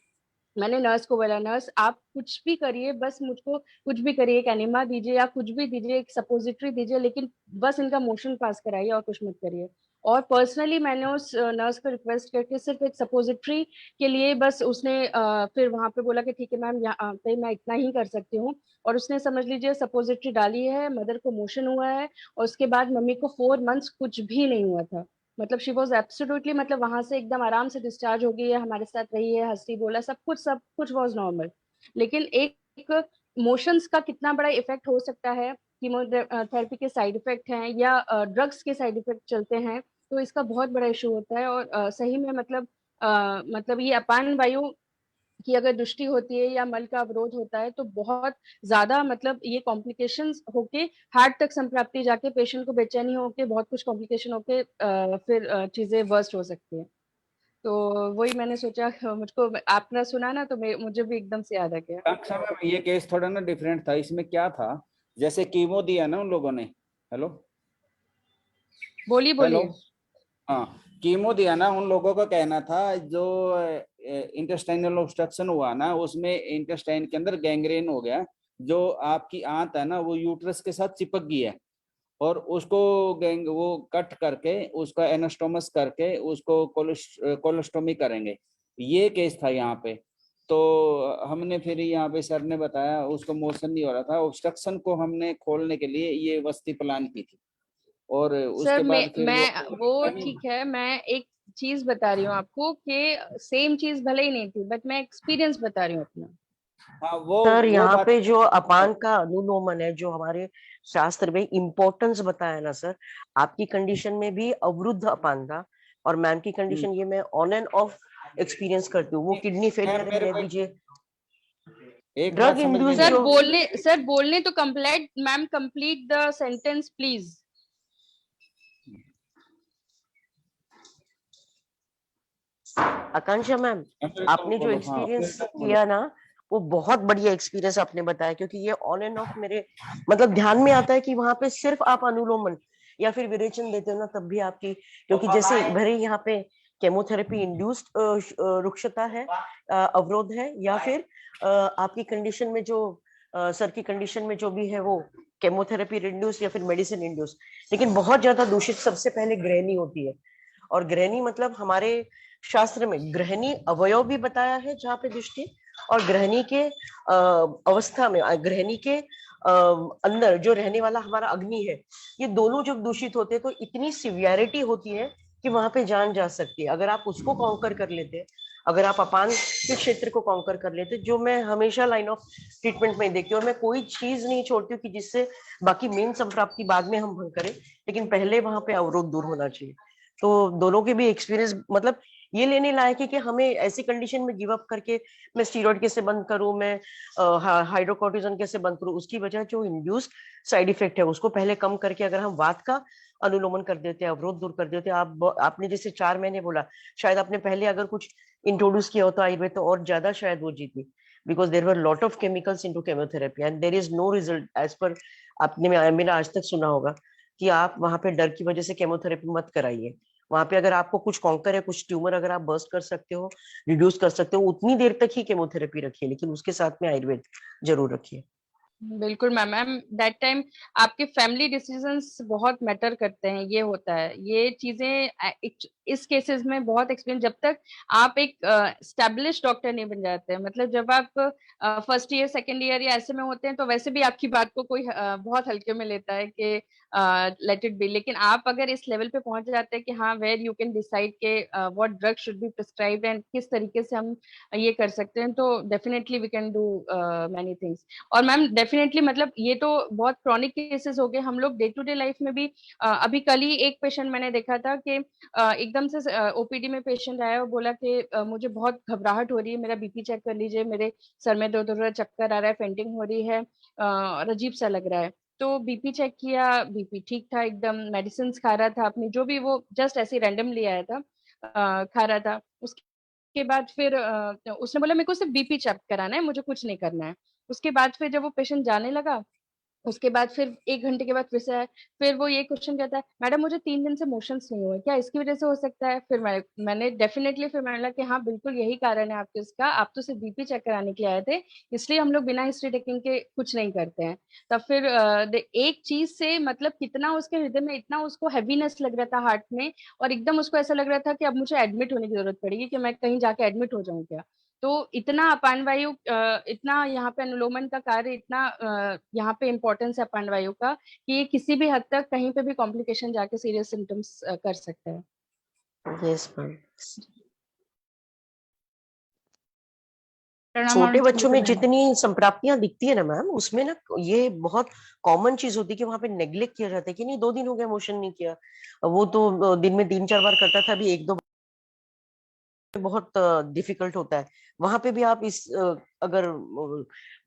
मैंने नर्स को बोला, नर्स आप कुछ भी करिए, बस मुझको कुछ भी करिए, एक एनिमा दीजिए या कुछ भी दीजिए, एक सपोजिटरी दीजिए, लेकिन बस इनका मोशन पास कराइए और कुछ मत करिए। और पर्सनली मैंने उस नर्स को रिक्वेस्ट करके सिर्फ एक सपोजिटरी के लिए, बस उसने फिर वहां पे बोला कि ठीक है मैम, यहाँ पे मैं इतना ही कर सकती हूँ। और उसने समझ लीजिए सपोजिटरी डाली है, मदर को मोशन हुआ है, और उसके बाद मम्मी को 4 मंथ्स कुछ भी नहीं हुआ था। मतलब शी वॉज एब्सोल्युटली, मतलब वहां से एकदम आराम से डिस्चार्ज हो गई है, हमारे साथ रही है, हंसी बोला, सब कुछ वॉज नॉर्मल। लेकिन एक मोशंस का कितना बड़ा इफेक्ट हो सकता है, कीमोथेरेपी के साइड इफेक्ट हैं या ड्रग्स के साइड इफेक्ट चलते हैं, तो इसका बहुत बड़ा इशू होता है। और सही में मतलब ये अपान वायु की अगर दृष्टि होती है या मल का अवरोध होता है तो बहुत ज्यादा, मतलब ये कॉम्प्लिकेशंस होके हार्ट तक संप्राप्ति जाके पेशेंट को बेचैनी होके बहुत कुछ कॉम्प्लिकेशन होके फिर चीजें वर्स्ट हो सकती है। तो वही मैंने सोचा, मुझको आपने सुना ना तो मुझे भी एकदम से याद आ गया। डॉक्टर साहब ये केस थोड़ा ना डिफरेंट था। इसमें क्या था, जैसे कीमो दिया ना उन लोगों ने, हेलो बोलिए हेलो, बोलिए। हाँ, कीमो दिया ना, उन लोगों का कहना था जो इंटेस्टाइनल ऑब्स्ट्रक्शन हुआ ना, उसमें इंटेस्टाइन के अंदर गैंग्रेन हो गया, जो आपकी आंत है ना वो यूट्रस के साथ चिपक गई है, और उसको वो कट करके उसका एनास्टोमस करके उसको कोलोस्टोमी करेंगे। ये केस था यहाँ पे। तो हमने फिर यहाँ पे सर ने बताया उसको मोशन नहीं हो रहा था, ऑब्स्ट्रक्शन को हमने खोलने के लिए ये वस्ती प्लान की थी, और सर उसके मैं बाद फिर मैं वो ठीक है, मैं एक चीज बता रही हूँ आपको कि सेम चीज भले ही नहीं थी, बट मैं एक्सपीरियंस बता रही हूँ अपना। हाँ सर वो यहाँ बात। पे जो अपान का अनुलोमन है, जो हमारे शास्त्र में इम्पोर्टेंस बताया ना सर, आपकी कंडीशन में भी अवरुद्ध अपान था, और मैम की कंडीशन ये मैं ऑन एंड ऑफ एक्सपीरियंस करती हूँ। वो किडनी फेलियर मेरे है को दीजिए, एक बात ड्रग समझ में इंड्यूस नहीं जो सर बोलने तो complete, ma'am complete the sentence please. Akanksha ma'am, आई। आपने जो बोलो, हाँ एक्सपीरियंस किया ना, वो बहुत बढ़िया एक्सपीरियंस आपने बताया, क्योंकि ये ऑन एंड ऑफ मेरे मतलब ध्यान में आता है कि वहां पे सिर्फ आप अनुलोमन या फिर विरेचन देते हो ना, तब भी आपकी, क्योंकि जैसे भले यहाँ पे केमोथेरेपी इंड्यूस्ड रुक्षता है, अवरोध है, या फिर आपकी कंडीशन में जो सर की कंडीशन में जो भी है वो केमोथेरेपी इंड्यूस या फिर मेडिसिन इंड्यूस, लेकिन बहुत ज्यादा दूषित सबसे पहले ग्रहणी होती है। और ग्रहणी मतलब हमारे शास्त्र में ग्रहणी अवयव भी बताया है जहाँ पे दृष्टि, और ग्रहणी के अवस्था में, ग्रहणी के अंदर जो रहने वाला हमारा अग्नि है, ये दोनों जब दूषित होते हैं तो इतनी सिवियरिटी होती है कि वहां पे जान जा सकती है। अगर आप उसको कॉन्कर कर लेते, अगर आप अपान के क्षेत्र को कॉन्कर कर लेते, जो मैं हमेशा लाइन ऑफ ट्रीटमेंट में देखती हूँ, और मैं कोई चीज नहीं छोड़ती हूँ कि जिससे बाकी मेन संप्राप्ति बाद में हम भंग करें, लेकिन पहले वहां पे अवरोध दूर होना चाहिए। तो दोनों के भी एक्सपीरियंस मतलब ये लेने लायक है कि हमें ऐसी कंडीशन में गिव अप करके मैं स्टीरॉइड कैसे बंद करूं, मैं हाइड्रोकोर्टिजन कैसे बंद करूं, उसकी वजह जो इंड्यूस्ड साइड इफेक्ट है उसको पहले कम करके अगर हम वात का अनुलोमन कर देते हैं, अवरोध दूर कर देते हैं। आपने जैसे 4 महीने बोला, शायद आपने पहले अगर कुछ इंट्रोड्यूस किया होता आयुर्वेद तो और ज्यादा शायद वो जीती, because there were lot of chemicals into chemotherapy and there is no result as पर आपने मेरा आज तक सुना होगा। कि आप वहां पे डर की वजह से केमोथेरेपी मत कराइए। वहां पे अगर आपको कुछ कॉन्कर है, कुछ ट्यूमर अगर आप बर्स्ट कर सकते हो, रिड्यूस कर सकते हो, उतनी देर तक ही केमोथेरेपी रखिए, लेकिन उसके साथ में आयुर्वेद जरूर रखिए। बिल्कुल मैम। मैम दैट टाइम आपके फैमिली डिसीजंस बहुत मैटर करते हैं, ये होता है। ये चीजें इस केसेस में बहुत एक्सपीरियंस, जब तक आप एक स्टैब्लिश डॉक्टर नहीं बन जाते हैं, मतलब जब आप फर्स्ट ईयर सेकंड ईयर या ऐसे में होते हैं तो वैसे भी आपकी बात को कोई बहुत हल्के में लेता है कि लेट इट बी। लेकिन आप अगर इस लेवल पे पहुंच जाते हैं कि हाँ वेयर यू कैन डिसाइड के what drug should be prescribed and किस तरीके से हम ये कर सकते हैं, तो definitely we can do many things. और मैम डेफिनेटली मतलब ये तो बहुत क्रॉनिक केसेस हो गए। हम लोग डे टू डे लाइफ में भी अभी कल ही एक पेशेंट मैंने देखा था कि एकदम से ओपीडी में पेशेंट आया और बोला कि मुझे बहुत घबराहट हो रही है, मेरा बीपी चेक कर लीजिए, मेरे सर में दर्द हो रहा है, चक्कर आ रहा है, फेंटिंग हो रही है, और अजीब सा लग रहा है। तो बीपी चेक किया, बीपी ठीक था एकदम, मेडिसिन खा रहा था अपनी, जो भी वो जस्ट ऐसे रैंडमली आया था खा रहा था। उसके बाद फिर उसने बोला मेरे को सिर्फ बीपी चेक कराना है, मुझे कुछ नहीं करना है। उसके बाद फिर जब वो पेशेंट जाने लगा, उसके बाद फिर 1 घंटे के बाद फिर से आया। फिर वो ये क्वेश्चन कहता है, मैडम मुझे 3 दिन से मोशंस नहीं हुए, क्या इसकी वजह से हो सकता है? फिर मैंने डेफिनेटली फिर मैंने लगा कि हाँ बिल्कुल यही कारण है आपके इसका, आप तो सिर्फ बीपी चेक कराने के लिए आए थे, इसलिए हम लोग बिना हिस्ट्री टेकिंग के कुछ नहीं करते हैं। तब फिर एक चीज से मतलब कितना उसके हृदय में इतना उसको हैवीनेस लग रहा था हार्ट में, और एकदम उसको ऐसा लग रहा था कि अब मुझे एडमिट होने की जरूरत पड़ेगी, कि मैं कहीं जाके एडमिट हो जाऊं क्या। तो इतना अपान वायु इतना यहाँ पे अनुलोमन का कार्य इतना यहाँ पे इम्पोर्टेंस है अपान वायु का, कि ये किसी भी हद तक कहीं पे भी कॉम्प्लिकेशन जाके सीरियस सिम्टम्स कर सकते हैं। Yes ma'am. प्रणाम छोटे मैम, बच्चों में मैम। जितनी संप्राप्तियां दिखती है ना मैम, उसमें ना ये बहुत कॉमन चीज होती है कि वहां पे नेग्लेक्ट किया जाता है कि नहीं 2 दिन हो गए मोशन नहीं किया, वो तो दिन में 3-4 बार करता था, अभी 1-2 बहुत डिफिकल्ट होता है। वहां पे भी आप इस अगर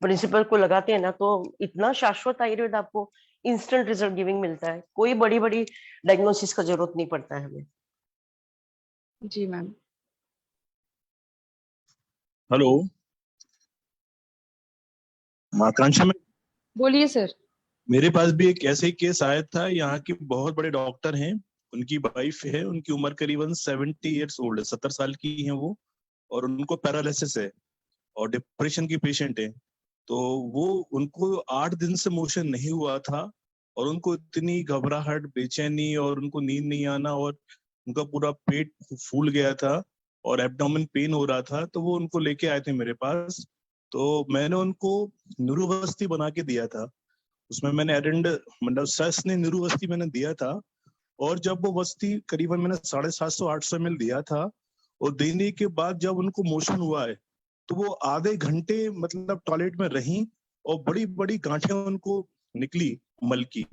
प्रिंसिपल को लगाते हैं ना, तो इतना शाश्वत आयुर्वेद आपको इंस्टेंट रिजल्ट गिविंग मिलता है, कोई बड़ी बड़ी डायग्नोसिस का जरूरत नहीं पड़ता है हमें। जी मैम। हेलो आकांक्षा में, बोलिए सर। मेरे पास भी एक ऐसे ही केस आया था। यहाँ के बहुत बड़े डॉक्टर हैं, उनकी वाइफ है, उनकी उम्र करीबन 70 ईयर्स ओल्ड है, 70 साल की है वो, और उनको पैरालिसिस है और डिप्रेशन की पेशेंट है। तो वो उनको 8 दिन से मोशन नहीं हुआ था, और उनको इतनी घबराहट, बेचैनी, और उनको नींद नहीं आना, और उनका पूरा पेट फूल गया था और एब्डोमेन पेन हो रहा था। तो वो उनको लेके आए थे मेरे पास, तो मैंने उनको नुरुवस्ती बना के दिया था। उसमें मैंने एरेंड मतलब सस ने नुरुवस्ती मैंने दिया था, और जब वो वस्ती करीबन मैंने 750-800 ml दिया था, और देने के बाद जब उनको मोशन हुआ है तो वो आधे घंटे मतलब टॉयलेट में रही, और बड़ी बड़ी गांठें उनको निकली मल की।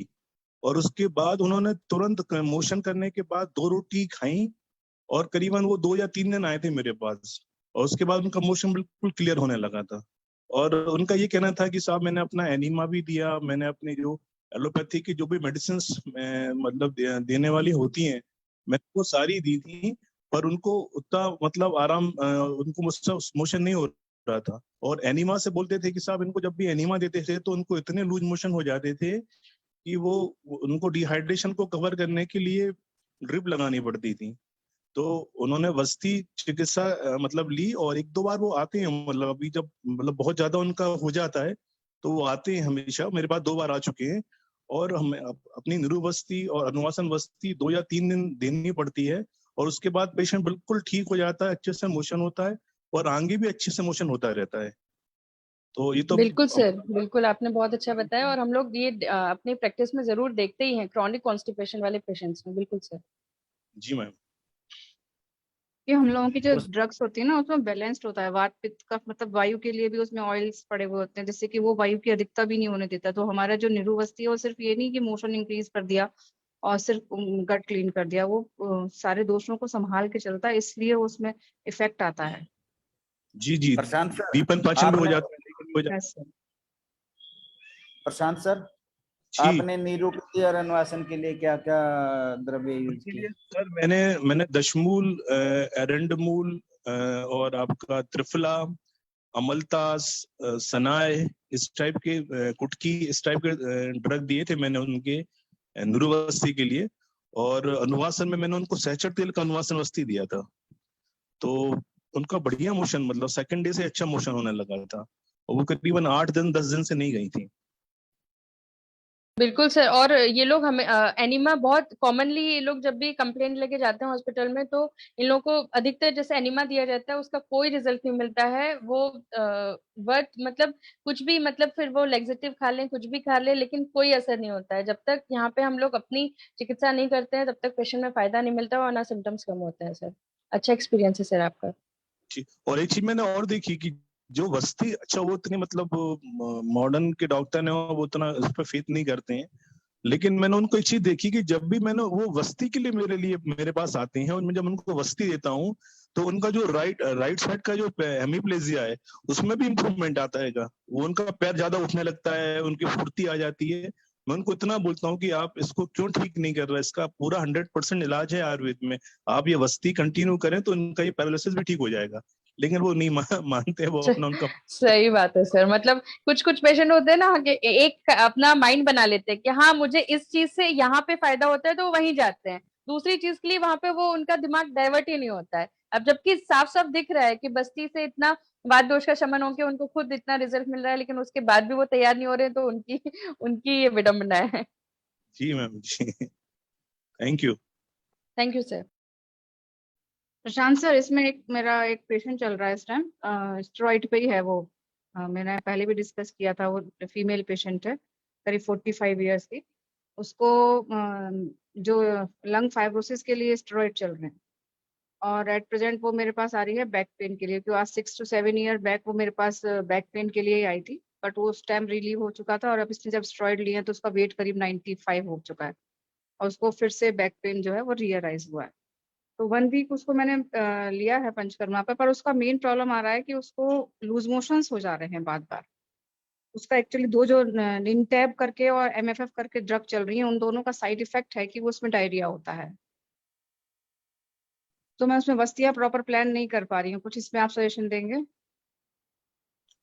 और उसके बाद उन्होंने तुरंत मोशन करने के बाद 2 रोटी खाई, और करीबन वो 2 या 3 दिन आए थे मेरे पास, और उसके बाद उनका मोशन बिल्कुल क्लियर होने लगा था। और उनका ये कहना था कि साहब मैंने अपना एनिमा भी दिया, मैंने अपनी जो एलोपैथी की जो भी मेडिसिन मतलब देने वाली होती हैं मैंने वो सारी दी थी, पर उनको उतना मतलब आराम उनको मुझसे मोशन नहीं हो रहा था। और एनिमा से बोलते थे कि साहब इनको जब भी एनिमा देते थे तो उनको इतने लूज मोशन हो जाते थे कि वो उनको डिहाइड्रेशन को कवर करने के लिए ड्रिप लगानी पड़ती थी। तो उन्होंने वस्ती चिकित्सा मतलब ली, और 1-2 बार वो आते हैं, मतलब अभी जब मतलब बहुत ज्यादा उनका हो जाता है तो वो आते हैं हमेशा। मेरे पास 2 बार आ चुके हैं, और हमें अपनी निरुवस्ती और अनुवासन वस्ती 2 या 3 दिन देनी पड़ती है, और उसके बाद पेशेंट बिल्कुल ठीक हो जाता है, अच्छे से मोशन होता है, और आगे भी अच्छे से मोशन होता रहता है। तो ये तो बिल्कुल सर, बिल्कुल आपने बहुत अच्छा बताया, और हम लोग ये अपनी प्रैक्टिस में जरूर देखते ही हैं क्रॉनिक कॉन्स्टिपेशन वाले पेशेंट्स में। बिल्कुल सर। जी मैम। कि हम लोगों की जो ड्रग्स होती है ना उसमें बैलेंस्ड होता है, वात पित्त का मतलब वायु के लिए भी उसमें ऑयल्स पड़े हुए होते हैं, जिससे कि वो वायु की अधिकता भी नहीं होने देता। तो हमारा जो निरुवस्ती है वो सिर्फ ये नहीं कि मोशन इंक्रीज कर दिया और सिर्फ गट क्लीन कर दिया, वो सारे दोषों को संभाल के चलता है, इसलिए उसमें इफेक्ट आता है। जी जी, प्रशांत सर, दीपन पाचन भी हो जाता है, लेकिन हो जाता है। प्रशांत सर, जी आपने निरुक्ति और अनुवासन के लिए क्या क्या द्रव्य यूज किए? सर मैंने दशमूल, एरंडमूल, और आपका त्रिफला, अमलतास, सनाय, इस टाइप के कुटकी, इस टाइप के ड्रग दिए थे मैंने उनके नुरोवस्ती के लिए, और अनुवासन में मैंने उनको सहचर तेल का अनुवासन वस्ती दिया था, तो उनका बढ़िया मोशन, मतलब सेकंड डे से अच्छा मोशन होने लगा था, और वो करीबन 8 दिन 10 दिन से नहीं गई थी। बिल्कुल सर। और ये लोग हमें एनीमा बहुत कॉमनली, ये लोग जब भी कंप्लेंट लेके जाते हैं हॉस्पिटल में, तो इन लोगों को अधिकतर जैसे एनीमा दिया जाता है उसका कोई रिजल्ट नहीं मिलता है। वो बट मतलब कुछ भी, मतलब फिर वो लेग्जेटिव खा लें, कुछ भी खा लें, लेकिन कोई असर नहीं होता है। जब तक यहाँ पे हम लोग अपनी चिकित्सा नहीं करते हैं तब तक पेशेंट में फायदा नहीं मिलता और ना सिम्टम्स कम होते हैं सर। अच्छा एक्सपीरियंस है सर आपका। जी, और एक चीज मैंने और देखी कि जो वस्ती, अच्छा वो इतने मतलब मॉडर्न के डॉक्टर ने वो उतना उस पर फेथ नहीं करते हैं, लेकिन मैंने उनको एक चीज देखी कि जब भी मैंने वो वस्ती के लिए मेरे पास आते हैं, और मैं जब उनको वस्ती देता हूँ तो उनका जो राइट साइड का जो हेमीप्लेजिया है उसमें भी इम्प्रूवमेंट आता है। वो उनका पैर ज्यादा उठने लगता है, उनकी फुर्ती आ जाती है। मैं उनको इतना बोलता हूँ कि आप इसको क्यों ठीक नहीं कर रहे, इसका पूरा 100% इलाज है आयुर्वेद में, आप ये वस्ती कंटिन्यू करें तो इनका ये पैरालिसिस भी ठीक हो जाएगा। लेकिन वो नहीं मानते, वो अपना उनका सही बात है सर। मतलब कुछ कुछ पेशेंट होते हैं ना कि एक अपना माइंड बना लेते हैं कि हाँ मुझे इस चीज से यहाँ पे फायदा होता है, तो वो वहीं जाते हैं। दूसरी चीज के लिए वहां पे वो उनका दिमाग डाइवर्ट ही नहीं होता है। अब जबकि साफ साफ दिख रहा है कि बस्ती से इतना वात दोष का शमन होकर उनको खुद इतना रिजल्ट मिल रहा है, लेकिन उसके बाद भी वो तैयार नहीं हो रहे, तो उनकी उनकी ये विडंबना है। जी मैम जी, thank you. Thank you sir. Prashant sir, इसमें मेरा एक पेशेंट चल रहा है इस टाइम, स्टेरॉइड पे ही है वो। मैंने पहले भी डिस्कस किया था, वो फीमेल पेशेंट है, करीब 45 ईयर्स की। उसको जो लंग फाइब्रोसिस के लिए स्टेरॉइड चल रहे हैं, और एट प्रेजेंट वो मेरे पास आ रही है बैक पेन के लिए, क्योंकि आज 6 to 7 ईयर बैक वो मेरे पास बैक पेन के लिए ही आई थी। बट वो उस टाइम रिलीव हो चुका था, और अब इसने जब स्टेरॉइड लिए तो उसका वेट करीब 95 हो चुका है, और उसको फिर से बैक पेन जो है वो रियराइज हुआ है। तो 1 वीक उसको मैंने लिया है पंचकर्मा पर उसका मेन प्रॉब्लम आ रहा है कि उसको लूज मोशंस हो जा रहे हैं बार बार। उसका एक्चुअली दो जो निनटैब करके और एमएफएफ करके ड्रग चल रही है, उन दोनों का साइड इफेक्ट है कि वो उसमें डायरिया होता है। तो मैं उसमें वस्तियाँ प्रॉपर प्लान नहीं कर पा रही हूँ, कुछ इसमें आप सजेशन देंगे?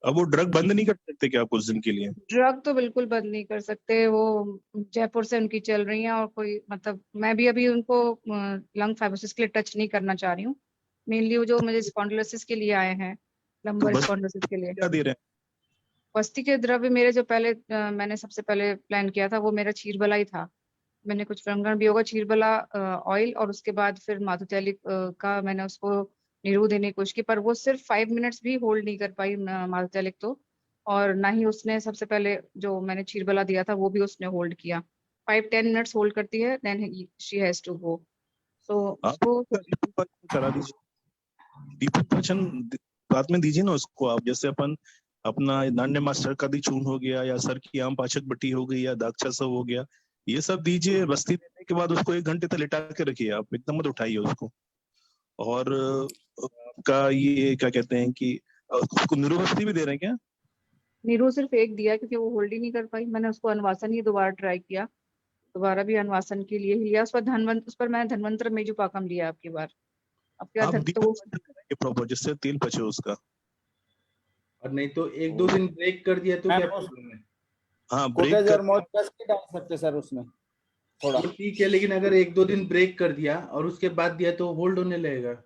अब वो ड्रग बंद नहीं कर सकते क्या आप कुछ दिन के लिए? ड्रग तो बिल्कुल बंद नहीं कर सकते, वो जयपुर से उनकी चल रही है, और कोई मतलब मैं भी अभी उनको लंग फाइब्रोसिस के लिए टच नहीं करना चाह रही हूँ। मेनली वो जो मुझे स्पॉन्डिलोसिस के लिए आए हैं, लंबर स्पॉन्डिलोसिस के लिए। क्या दे रहे हैं? वस्ती के द्रव्य मेरे जो पहले मैंने सबसे पहले प्लान किया था वो मेरा क्षीरबला ही था। मैंने कुछ फ्रंगण भी होगा, क्षीरबला ऑयल, और उसके बाद फिर माधुतैलिक का मैंने उसको निरू देने की कोशिश की, पर वो सिर्फ 5 मिनट्स भी होल्ड नहीं कर पाई माधुतैलिक तो। और ना ही उसने सबसे पहले जो मैंने क्षीरबला दिया था वो भी उसने होल्ड किया। 5-10 मिनट्स होल्ड करती है, then she has to go. तो उसको करा दीजिए, डिपल्पशन बाद में दीजिए ना उसको आप। जैसे अपन अपना नान्य मास्टर का दी चूर्ण हो गया, या सर की आम पाचक बट्टी हो गई, या दाक्षा सब हो गया, ये सब दीजिए। बस्ती देने के बाद उसको 1 घंटे तक लिटा के रखिए, आप एकदम मत उठाइए उसको। और का ये क्या कहते हैं कि उसको निरोबस्ती भी दे रहे हैं क्या? नीरू सिर्फ एक दिया क्योंकि वो होल्ड ही नहीं कर पाई। मैंने उसको अनवासन ही दोबारा ट्राई किया, दोबारा भी अनवासन के लिए ही लिया। उस पर मैंने धनवंतर मेजुपाकम लिया आपकी बार। आप प्रॉपर जिससे तेल बचे उसका। और नहीं तो 1-2 दिन ब्रेक कर दिया तो क्या प्रॉब्लम है? हाँ, ब्रेक और मौत डाल सकते सर उसमें थोड़ा। ठीक है, लेकिन अगर 1-2 दिन ब्रेक कर दिया और उसके बाद दिया तो होल्ड होने लगेगा।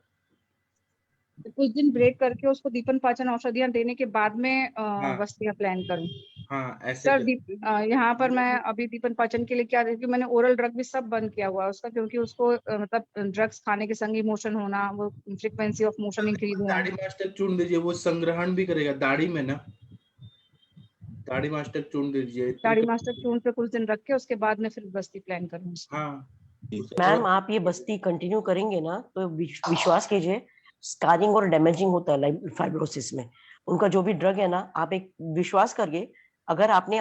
कुछ दिन ब्रेक करके उसको दीपन पाचन औषधियां देने के बाद में वस्तियां प्लान करूं। हाँ, ऐसे सर यहाँ पर मैं अभी दीपन पाचन के लिए क्या देखी, मैंने ओरल ड्रग भी सब बंद किया हुआ है उसका, क्योंकि उसको मतलब ड्रग्स खाने के संग मोशन होना, वो फ्रीक्वेंसी ऑफ मोशन इंक्रीज होना। दाढ़ी मास्टर चूर्ण दीजिए, वो संग्रहण भी करेगा दाढ़ी में ना। दाढ़ी मास्टर चूर्ण दीजिए, दाढ़ी मास्टर चूर्ण पे कुछ दिन रख के उसके बाद में फिर बस्ती प्लान करूँ। हाँ मैम, आप ये बस्ती कंटिन्यू करेंगे ना तो विश्वास कीजिए स्कारिंग और डैमेजिंग होता है फाइब्रोसिस में। उनका जो भी ड्रग है ना, आप एक विश्वास करिए, अगर आपने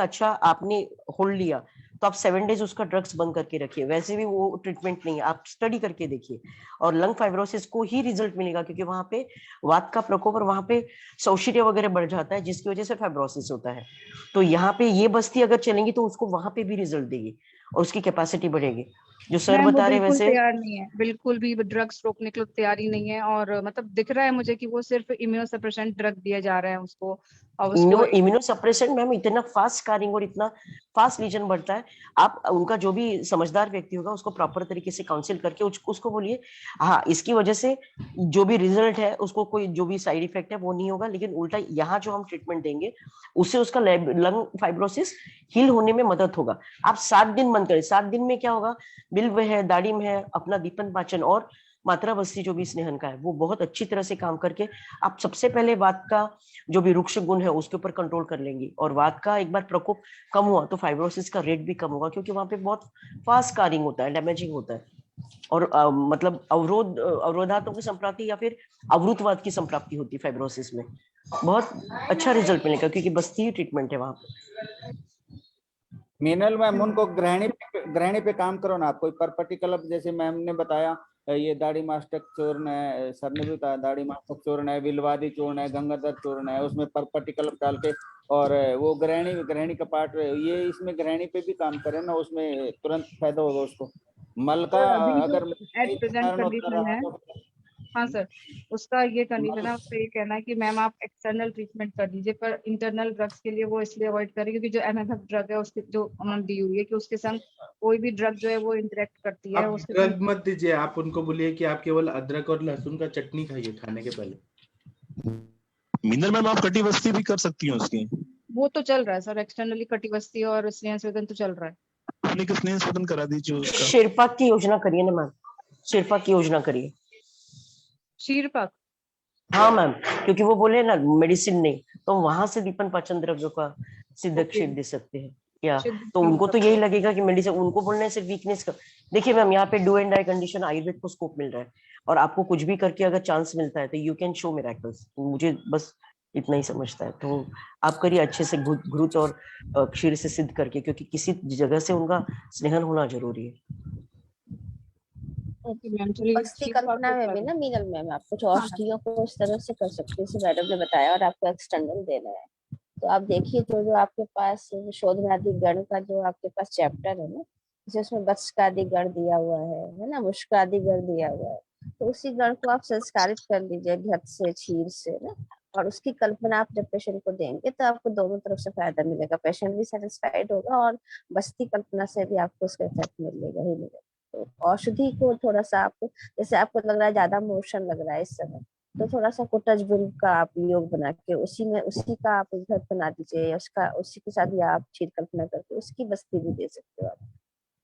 होल्ड लिया तो आप 7 डेज उसका ड्रग्स बंद करके रखिए। वैसे भी वो ट्रीटमेंट नहीं है, आप स्टडी करके देखिए, और लंग फाइब्रोसिस को ही रिजल्ट मिलेगा, क्योंकि वहां पे वात का प्रकोप और वहां पे शौशिर्य वगैरह बढ़ जाता है, जिसकी वजह से फाइब्रोसिस होता है। तो यहाँ पे ये बस्ती अगर चलेंगी तो उसको वहां पे भी रिजल्ट देगी। और उसकी कैपेसिटी बढ़ेगी। जो सर मैम वो बता रहे बिल्कुल वैसे तैयार नहीं है, बिल्कुल भी ड्रग्स रोकने के लिए तैयार ही नहीं है। और मतलब दिख रहा है मुझे कि वो सिर्फ इम्यूनोसप्रेसेंट ड्रग दिया जा रहा है उसको, और उसको इम्यूनोसप्रेसेंट मैम इतना फास्ट स्कारिंग और इतना फास्ट लीजन बढ़ता है। आप उनका जो भी समझदार व्यक्ति होगा उसको प्रॉपर तरीके से काउंसिल करके उसको बोलिए हाँ इसकी वजह से जो भी रिजल्ट है उसको कोई जो भी साइड इफेक्ट है वो नहीं होगा, लेकिन उल्टा यहाँ जो हम ट्रीटमेंट देंगे उससे उसका लंग फाइब्रोसिस हील होने में मदद होगा। आप 7 दिन बंद करें, 7 दिन में क्या होगा, बिल्व है, दाड़िम है, अपना दीपन पाचन और मात्रा बस्ती जो भी स्नेहन का है वो बहुत अच्छी तरह से काम करके आप सबसे पहले वात का जो भी रुक्ष गुण है उसके ऊपर कंट्रोल कर लेंगी। और वात का एक बार प्रकोप कम हुआ तो फाइब्रोसिस का रेट भी कम होगा, क्योंकि वहां पे बहुत फास्ट स्कारिंग होता है, डैमेजिंग होता है। और मतलब अवरोधात्मक की संप्राप्ति या फिर अवरुतवाद की संप्राप्ति होती है फाइब्रोसिस में। बहुत अच्छा रिजल्ट मिलेगा क्योंकि बस्ती ट्रीटमेंट है वहां पे। मीनल मैम उनको ग्रहणी पे काम करो ना आप, कोई पर्टिकुलर, जैसे मैम ने बताया ये दाढ़ी मास्टक चूर्ण है, सर ने भी बताया दाढ़ी मास्टक चूर्ण है, बिलवादी चूर्ण है, गंगाधर चूर्ण है, उसमें पर्टिकुलर डाल के, और वो ग्रहणी का पार्ट ये इसमें ग्रहणी पे भी काम करे ना, उसमें तुरंत फायदा होगा उसको। मल का अभी जो अगर एट प्रेजेंट कंडीशन है, हाँ सर, उसका ये कंडीशन है, उसका ये कहना है कि मैम आप एक्सटर्नल ट्रीटमेंट कर दीजिए, पर इंटरनल ड्रग्स के लिए वो इसलिए अवॉइड करें क्योंकि जो एमएमएफ ड्रग है उसके जो उन्होंने दी हुई है कि उसके संग कोई भी ड्रग जो है वो इंटरेक्ट करती है आप उसके ड्रग मत दीजिए, आप उनको बोलिए कि आप केवल अदरक और लहसुन का चटनी खाइए खाने के पहले। मीनल मैम आप कटी बस्ती भी कर सकती हैं उसकी। वो तो चल रहा है सर, एक्सटर्नली कटी बस्ती और स्नेह स्वेदन तो चल रहा है। स्नेह स्वेदन करा दीजिए उसका। शिरपाक की योजना करिए ना मैम, शिरपाक की योजना करिए। शीरपाक, हाँ मैम, क्योंकि वो बोले ना मेडिसिन नहीं, तो वहां से दीपन पाचन द्रव्यों का सिद्धक शेप दे सकते हैं क्या, तो उनको तो यही लगेगा कि मेडिसिन, उनको बोलने से वीकनेस का। देखिए मैम यहाँ पे do and die condition Ayurveda को स्कोप मिल रहा है, और आपको कुछ भी करके अगर चांस मिलता है तो यू कैन शो मिरेकल्स। मुझे बस इतना ही समझता है, तो आप करिए अच्छे से घृत और क्षीर से सिद्ध करके, क्योंकि किसी जगह से उनका स्नेहन होना जरूरी है। बस्ती कल्पना में भी ना मीनल मैम आप कुछ औषधियों को इस तरह से कर सकते हैं जैसे मैडम ने बताया, और आपको एक्सटर्नल देना है तो आप देखिए जो आपके पास शोधनादि गण का जो आपके पास चैप्टर है ना, जैसे उसमें बत्सकादि गण दिया हुआ है ना, मुष्कादि गण दिया हुआ है, तो उसी गण को आप संस्कारित कर लीजिए घृत से, क्षीर से ना, और उसकी कल्पना आप जब पेशेंट को देंगे तो आपको दोनों तरफ से फायदा मिलेगा, पेशेंट भी सेटिस्फाइड होगा और बस्ती कल्पना से भी आपको उसका इफेक्ट मिलेगा ही मिलेगा। तो औषधि को थोड़ा सा आपको, जैसे आपको लग रहा है ज्यादा मोशन लग रहा है इस समय, तो थोड़ा सा कुटज बिल्व का आप योग बना के उसी का आप घर बना दीजिए, उसका उसी के साथ या आप क्षीर कल्पना करके उसकी बस्ती भी दे सकते हो आप।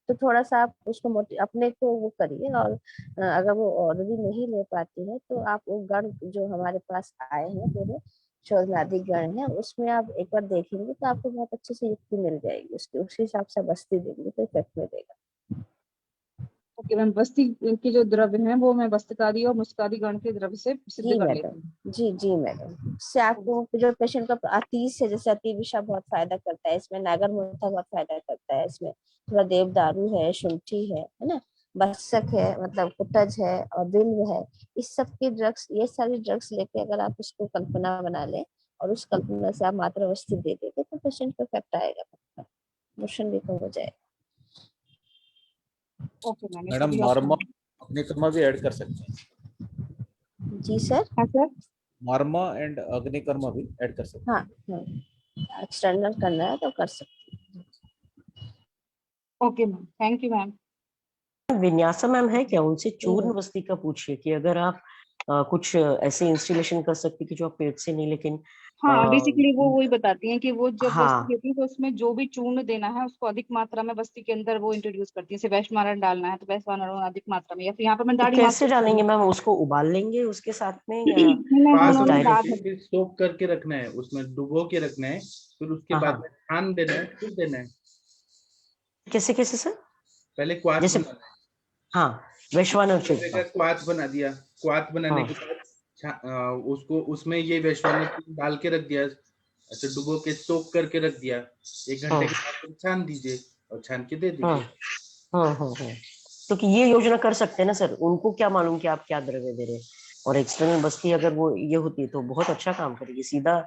तो थोड़ा सा आप उसको अपने को वो करिए, और अगर वो ऑलरेडी नहीं ले पाती है तो आप वो गण जो हमारे पास आए हैं पूरे शोधनादि गण है उसमें आप एक बार देखेंगे तो आपको बहुत अच्छे से युक्ति मिल जाएगी उसकी, उसी हिसाब से बस्ती देंगे तो इफेक्ट मिलेगा। ओके मैम, बस्ती के जो द्रव्य हैं वो मैं बस्तकारी और मुस्कादी गण के द्रव्य से सिद्ध कर लेती हूँ। जी मैडम, इससे आपको जो पेशेंट का अतीस है, जैसे अति विषा बहुत फायदा करता है, इसमें नागर मोथा बहुत फायदा करता है, इसमें थोड़ा देवदारू है, शुंठी है ना, बत्सक है, मतलब कुटज है और बिल्व है, इस सब के ड्रग्स, ये सारी ड्रग्स लेके अगर आप उसको कल्पना बना ले और उस कल्पना से आप मात्रा वस्तु दे देंगे तो पेशेंट को इफेक्ट आएगा, मोशन भी कम हो जाएगा। ओके मैम, मैडम मर्म अग्निकर्म भी ऐड कर सकते हैं। जी सर। हाँ सर, मर्म एंड अग्निकर्म भी ऐड कर सकते हैं। हाँ एक्सटर्नल करना है तो कर सकते हैं। Okay ma'am, thank you ma'am. Vinyasa ma'am है क्या, उनसे चूर्ण बस्ती का पूछिए कि अगर आप कुछ ऐसे इंस्टॉलेशन कर सकती कि जो आप पेट से नहीं, लेकिन हाँ बेसिकली वो वही बताती हैं कि वो जब हाँ, बस्ती देती है तो उसमें जो भी चूर्ण देना है उसको अधिक मात्रा में बस्ती के अंदर वो इंट्रोड्यूस करती है, जैसे वैश्वानरण डालना है तो वैश्वानरण अधिक मात्रा में, या फिर यहाँ पर मैं तो दाढ़ी कैसे डालेंगे मैम, उसको उबाल लेंगे उसके साथ में या फिर सोक करके रखना है, उसमें डुबो के रखना है, फिर उसके बाद में छान देना है, फिर देना है। कैसे कैसे सर? पहले क्वाथ बनाना है। हाँ वैश्वानर क्वाथ बना दिया, क्वाथ बनाने के बाद उसको उसमें ये वैश्वानर डाल के रख दिया, अच्छा डुबो के सोक करके रख दिया, 1 घंटे के बाद छान दीजिए और छान के दे दीजिए। तो कि ये योजना कर सकते हैं ना सर, उनको क्या मालूम कि आप क्या द्रव्य दे रहे हैं, और एक्सटर्नल बस्ती अगर वो ये होती है तो बहुत अच्छा काम करेगी, सीधा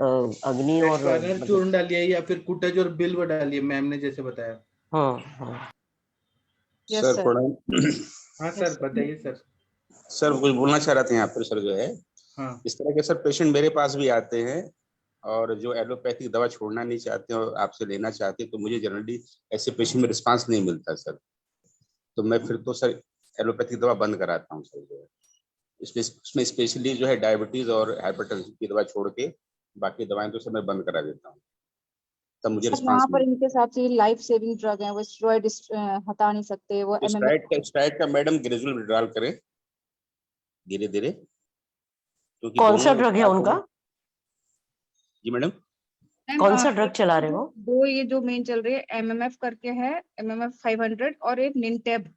अग्नि और चूर्ण डालिए या फिर कुटज और बिल्व डालिए मैम ने जैसे बताया। हाँ यस सर सर। प्रणाम। हाँ सर बताइए सर। सर कुछ बोलना चाह रहे थे यहाँ पर सर, जो है हाँ इस तरह के सर पेशेंट मेरे पास भी आते हैं और जो एलोपैथिक दवा छोड़ना नहीं चाहते और आपसे लेना चाहते हैं, तो मुझे जनरली ऐसे पेशेंट में रिस्पांस नहीं मिलता सर। तो मैं फिर तो सर एलोपैथिक दवा बंद कराता हूँ सर, जो है इसमें स्पेशली जो है डायबिटीज और हाइपरटेंशन की दवा छोड़ के बाकी दवाएं तो सर मैं बंद करा देता हूँ, तब मुझे सर रिस्पांस यहाँ पर मिलता इनके साथ ये लाइफ सेविंग ड्रग है, वो स्टेरॉइड हटा नहीं सकते, वो है। एमएमएफ स्टेरॉइड का मैडम ग्रेजुअल विड्रॉल करें धीरे धीरे, क्योंकि कौन सा दोनों ड्रग है साथ उनका? जी मैडम। कौन सा ड्रग चला रहे हो? दो ये जो मेन चल रही है एमएमएफ करके है, एमएमएफ 500 और एक निंटेब,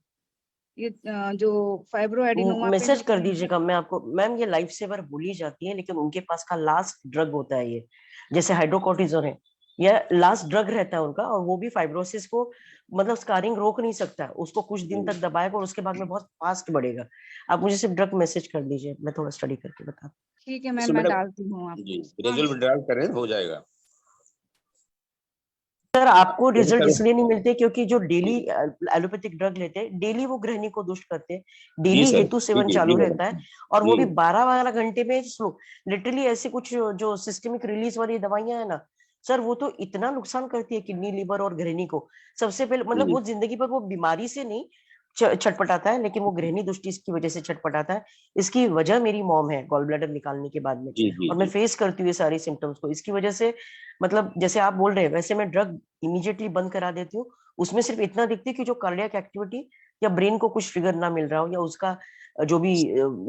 ये जो फाइब्रो एडिनोमा पे मैसेज जो कर दीजिएगा, मैं आपको मैम ये लाइफ सेवर बोली जाती है लेकिन उनके पास का लास्ट ड्रग होता है ये, जैसे हाइड्रोकोर्टिजोन है, यह लास्ट ड्रग रहता है उनका, और वो भी फाइब्रोसिस को मतलब स्कारिंग रोक नहीं सकता, उसको कुछ दिन तक दबाएगा और उसके बाद में बहुत फास्ट बढ़ेगा। आप मुझे सिर्फ ड्रग मैसेज कर दीजिए, मैं थोड़ा स्टडी करके बता। ठीक है मैम, इसमें मैं मैडम डालती हूँ आप। जी ग्रेजुअल विड्रॉल करें हो जाएगा। सर आपको जैसे रिजल्ट सर इसलिए नहीं मिलते क्योंकि जो डेली एलोपैथिक ड्रग लेते हैं डेली वो ग्रहणी को दुष्ट करते हैं, जी डेली सर हेतु सेवन जी चालू मैडम रहता है, और वो भी जी 12 घंटे में स्लो। लिटरली ऐसी कुछ जो सिस्टमिक रिलीज वाली दवाइयां है ना सर, वो तो इतना नुकसान करती है किडनी लिवर और ग्रहणी को। सबसे पहले मतलब वो जिंदगी भर वो बीमारी से नहीं छटपटाता है, लेकिन वो ग्रहणी दृष्टि की वजह से छटपटाता है। इसकी वजह मेरी मॉम है गॉल ब्लैडर निकालने के बाद में, जी जी और मैं जी फेस करती हूँ ये सारी सिम्टम्स को। इसकी वजह से मतलब जैसे आप बोल रहे हैं वैसे मैं ड्रग इमीडिएटली बंद करा देती हूँ। उसमें सिर्फ इतना दिखती है कि जो कार्डियक एक्टिविटी या ब्रेन को कुछ ट्रिगर ना मिल रहा हो, या उसका जो भी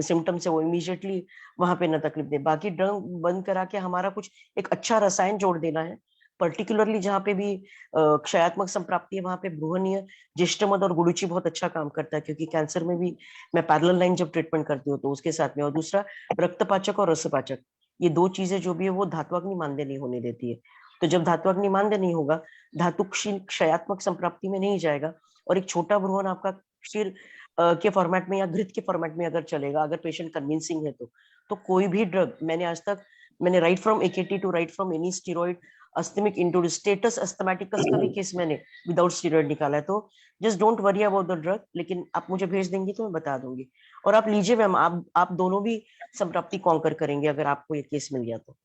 सिम्टम्स है वो इमीडिएटली वहां पे ना तकलीफ दे। बाकी ड्रग बंद करा के हमारा कुछ एक अच्छा रसायन जोड़ देना है, पर्टिकुलरली जहाँ पे भी क्षयात्मक संप्राप्ति है वहां पे बृहनीय, ज्येष्ठमद और गुडुचि बहुत अच्छा काम करता है, क्योंकि कैंसर में भी मैं पैरेलल लाइन जब ट्रीटमेंट करती हूँ तो उसके साथ में। और दूसरा रक्तपाचक और रसपाचक, ये दो चीजें जो भी है वो धात्वाग्नि मानदेय नहीं होने देती है। तो जब धात्वाग्नि मानदेय नहीं होगा, धातु क्षयात्मक संप्राप्ति में नहीं जाएगा, और एक छोटा भ्रूण आपका क्षीर के फॉर्मेट में या घृत के फॉर्मेट में अगर चलेगा, अगर पेशेंट कन्विंसिंग है तो कोई भी ड्रग मैंने आज तक right from AKT to right from any steroid asthmatic into status asthmaticus का भी केस मैंने विदाउट स्टीरॉइड निकाला है। तो just don't worry about the drug, लेकिन आप मुझे भेज देंगी तो मैं बता दूंगी। और आप लीजिए मैम, आप दोनों भी संप्राप्ति कॉन्कर करेंगे अगर आपको ये केस मिल गया तो।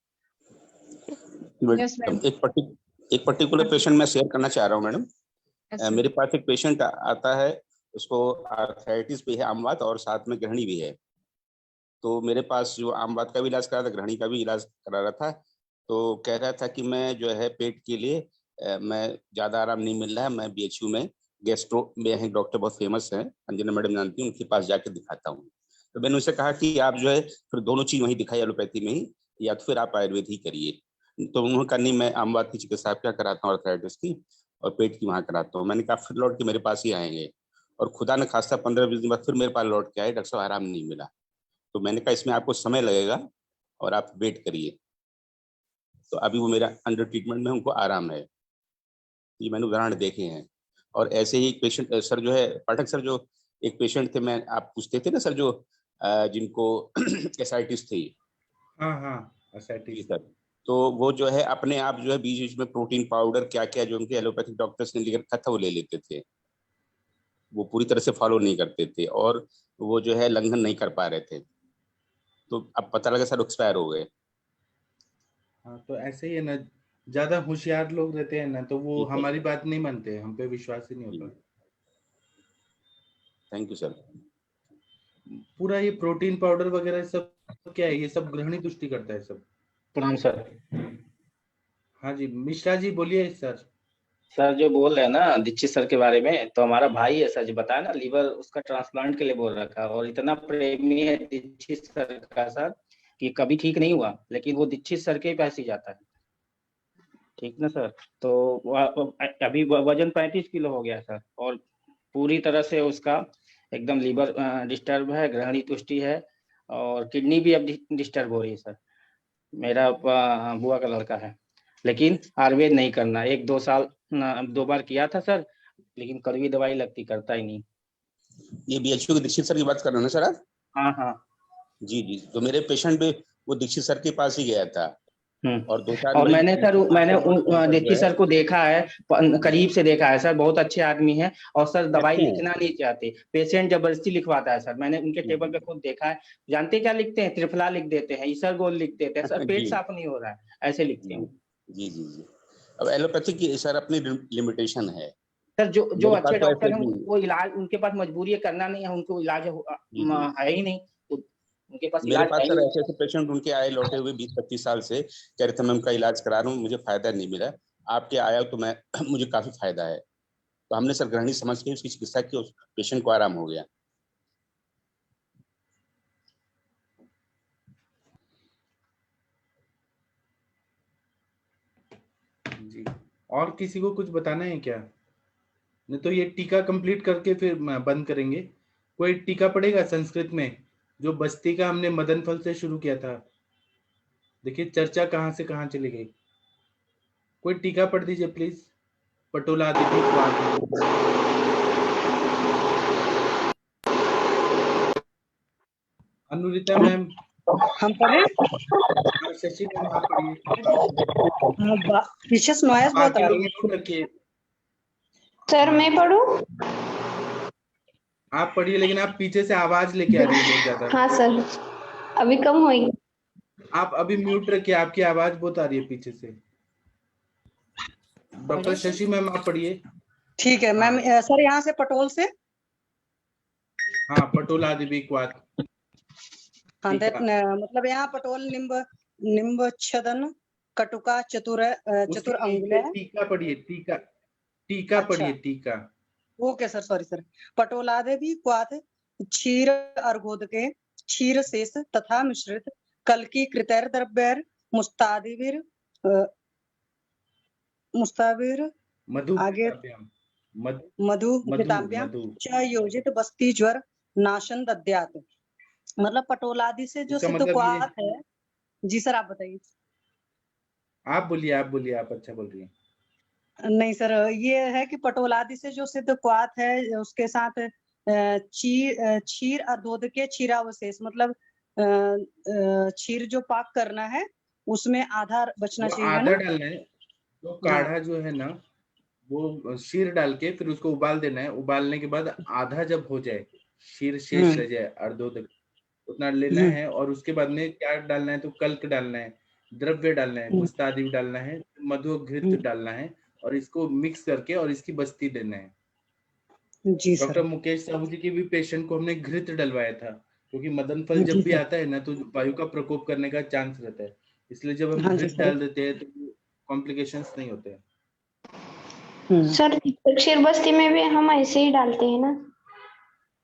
Yes ma'am. एक पर्टिकुलर पेशेंट मैं शेयर करना चाह रहा हूँ मैडम। Yes sir. मेरे पास एक पेशेंट आता है, उसको आर्थराइटिस भी है, आमवात, और साथ में ग्रहणी भी है। तो मेरे पास जो आमवात का भी इलाज करा था, ग्रहणी का भी इलाज करा रहा था, तो कह रहा था कि मैं जो है पेट के लिए मैं ज़्यादा आराम नहीं मिल रहा है, मैं बीएचयू में गैस्ट्रो में है, डॉक्टर बहुत फेमस है, अंजना मैडम जानती हूँ, उनके पास जाके दिखाता हूँ। तो मैंने उनसे कहा कि आप जो है फिर दोनों चीज़ वहीं दिखाई एलोपैथी में ही, या तो फिर आप आयुर्वेद ही करिए। तो उन्होंने कहा नहीं, मैं आमवात की चिकित्सा क्या कराता हूँ, आर्थराइटिस की और पेट की वहाँ कराता हूँ। मैंने कहा फिर लौट के मेरे पास ही आएंगे, और खुदा न खास्ता 15-20 दिन बाद फिर मेरे पास लौट के आए, डॉक्टर साहब आराम नहीं मिला। तो मैंने कहा इसमें आपको समय लगेगा और आप वेट करिए। तो अभी वो मेरा अंडर ट्रीटमेंट में, उनको आराम है। ये मैंने उदाहरण देखे हैं। और ऐसे ही एक पेशेंट सर जो है पाठक सर, जो एक पेशेंट थे, मैं आप पूछते थे ना सर, जो जिनको एसाइटिस थी। हाँ हाँ एसाइटिस सर, तो वो जो है अपने आप जो है बीच बीच में प्रोटीन पाउडर क्या क्या जो उनके एलोपैथिक डॉक्टर्स ने लिख रखा था वो ले लेते थे। वो पूरी तरह से फॉलो नहीं करते थे और वो जो है लंघन नहीं कर पा रहे थे। तो अब पता लगा सर एक्सपायर हो गए। हाँ तो ऐसे ही है ना, ज्यादा होशियार लोग रहते हैं ना तो वो हमारी बात नहीं मानते, हम पे विश्वास ही नहीं होता। Thank you sir. पूरा ये प्रोटीन पाउडर वगैरह सब क्या है, ये सब ग्रहणी तुष्टि करता है सब। प्रणाम सर। हाँ जी मिश्रा जी बोलिए सर। सर जो बोल रहे हैं ना दीक्षित सर के बारे में, तो हमारा भाई है सर, जो बताया ना लीवर उसका ट्रांसप्लांट के लिए बोल रखा, और इतना प्रेमी है दीक्षित सर का सर कि कभी ठीक नहीं हुआ, लेकिन वो दीक्षित सर के पास ही जाता है। ठीक ना सर। तो अभी वजन 35 किलो हो गया सर, और पूरी तरह से उसका एकदम लीवर डिस्टर्ब है, ग्रहणी तुष्टि है, और किडनी भी अब डिस्टर्ब हो रही है सर। मेरा बुआ का लड़का है, लेकिन आयुर्वेद नहीं करना। 1-2 साल 2 बार किया था सर, लेकिन कड़वी दवाई लगती, करता ही नहीं। ये बीएचयू के दीक्षित सर की बात कर रहे हैं ना सर आप? हाँ हाँ जी जी। तो मेरे पेशेंट भी वो दीक्षित सर के पास ही गया था, और 2-4 और मरीज मैंने सर मैंने जो दीक्षित है सर को देखा है, करीब से देखा है सर, बहुत अच्छे आदमी हैं और सर दवाई अच्छे हैं। लिखना नहीं चाहते, पेशेंट जबरदस्ती लिखवाता है सर, मैंने उनके टेबल पे खुद देखा है। जानते क्या लिखते हैं? त्रिफला लिख देते हैं, इसरगोल लिख देते हैं सर, पेट जी साफ नहीं हो रहा है, ऐसे लिखते हैं। जी जी जी। अब एलोपैथी की सर अपनी लिमिटेशन है। सर जो मेरे पास अच्छे तो डॉक्टर ऐसे हैं वो इलाज, उनके पास मजबूरी है करना नहीं है, उनको इलाज है ही नहीं, उनके पास मेरे इलाज पास है ही सर नहीं। ऐसे ऐसे पेशेंट उनके आए लौटे हुए 20-25 साल से, कह रहे थे मैं उनका इलाज करा रहा हूँ, मुझे फायदा नहीं मिला, आपके आया तो मैं मुझे काफी फायदा है। तो हमने सर ग्रहणी समझ के उसकी चिकित्सा की, उस पेशेंट को आराम हो गया। जी, और किसी को कुछ बताना है क्या? नहीं तो ये टीका कंप्लीट करके फिर बंद करेंगे। कोई टीका पढ़ेगा संस्कृत में, जो बस्ती का हमने मदन फल से शुरू किया था। देखिए चर्चा कहाँ से कहाँ चली गई। कोई टीका पढ़ दीजिए please. Patola Devi Anurita ma'am, हम पढ़े शशि मैम आप पढ़िए। विशेष नॉइस बहुत बाकी आ लोग रही म्यूट रखिए। सर मैं पढ़ूं? आप पढ़िए, लेकिन आप पीछे से आवाज लेके आ रही है बहुत ज्यादा। हाँ सर, अभी कम होगी। आप अभी म्यूट रखिए, आपकी आवाज बहुत आ रही है पीछे से। डॉक्टर शशि मैम आप पढ़िए। ठीक है मैम। सर यहाँ से पटोल से, हाँ पटोला देवी क्वाथ। हाँ टीका। मतलब यहाँ पटोल निम्ब निम्ब छदन कटुका चतुर चतुर उसके अंगुल नीचे है। टीका पढ़िए, टीका टीका अच्छा। पढ़िए, टीका। Okay sir, sorry sir. पटोलादे भी क्वाथ क्षीर अर्घोद के क्षीर शेष तथा मिश्रित कल की कृतैर द्रव्यर मुस्तादिविर मुस्ताविर मधु आगे मधु घृताभ्याम च योजित बस्ती ज्वर नाशन दद्यात। मतलब पटोलादि से जो इसका सिद्ध मतलब ये, क्वाथ है। जी सर आप बताइए। आप बोलिए, आप बोलिए, आप अच्छा बोल रही हैं। नहीं सर, ये है कि पटोलादि से जो सिद्ध क्वाथ है उसके साथ क्षीर अर्धोद के क्षीरावशेष, मतलब क्षीर जो पाक करना है उसमें आधा बचना वो चाहिए, है आधा ना? डालना है। तो काढ़ा जो है ना, वो शीर डाल के फिर उसको उबाल देना है। उबालने के बाद आधा जब हो जाए, शीर शेष रह जाए अर्धोदक, उतना लेना है। और उसके बाद में क्या डालना है? तो कल्क डालना है, द्रव्य डालना है, मुस्तादिव डालना है, मधु घृत डालना है, और इसको मिक्स करके और इसकी बस्ती देना है। जी सर। डॉक्टर मुकेश साहू जी के भी पेशेंट को हमने घृत डलवाया था, क्योंकि मदन फल जब जी भी सर। आता है ना तो वायु का प्रकोप करने का चांस रहता है, इसलिए जब हम हाँ जी घृत सर। डाल देते हैं तो कॉम्प्लिकेशंस नहीं होते हैं। सर क्षीर बस्ती में भी हम ऐसे ही डालते हैं ना?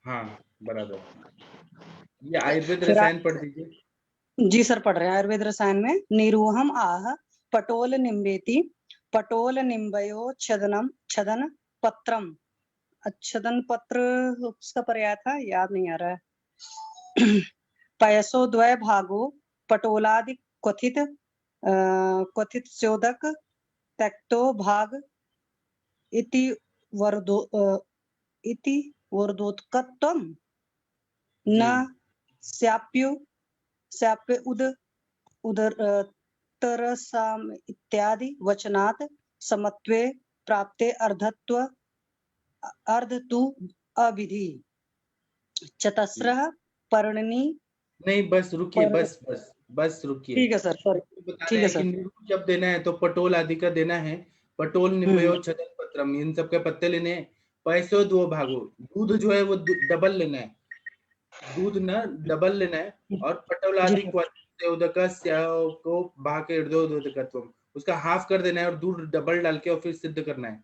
हाँ बराबर। ये आयुर्वेद फिर रसायन पढ़ दीजिए। जी सर पढ़ रहे हैं आयुर्वेद रसायन में। निरूहम आह पटोल निम्बेति पटोल निम्बयो छदनम छदन पत्रम। अच्छदन पत्र उसका पर्याय था, याद नहीं आ रहा है। पयसो द्वय भागो पटोलादि क्वथित क्वथित चोदक त्यक्तो भाग इति वर्दो इति वर्दोत्कत्वम न स्याप्यो स्याप्य उदर तरसाम इत्यादि वचनात् समत्वे प्राप्ते अर्धत्व अर्धतु अविधि चतस्रः पर्णनी। नहीं बस रुकिए, बस बस बस रुकिए। ठीक है सर, सॉरी। बता ठीक रहे है हैं कि सर। निरूप जब देना है तो पटोल आदि का देना है। पटोल निम्बयो छदन पत्रम, इन सब के पत्ते लेने हैं। पैसो दो भागो, दूध जो है वो डबल लेना है, दूध ना डबल लेना है। और पटोल आदि को भागे इर्दोदकत्वम, उसका हाफ कर देना है और दूध डबल डाल के और फिर सिद्ध करना है।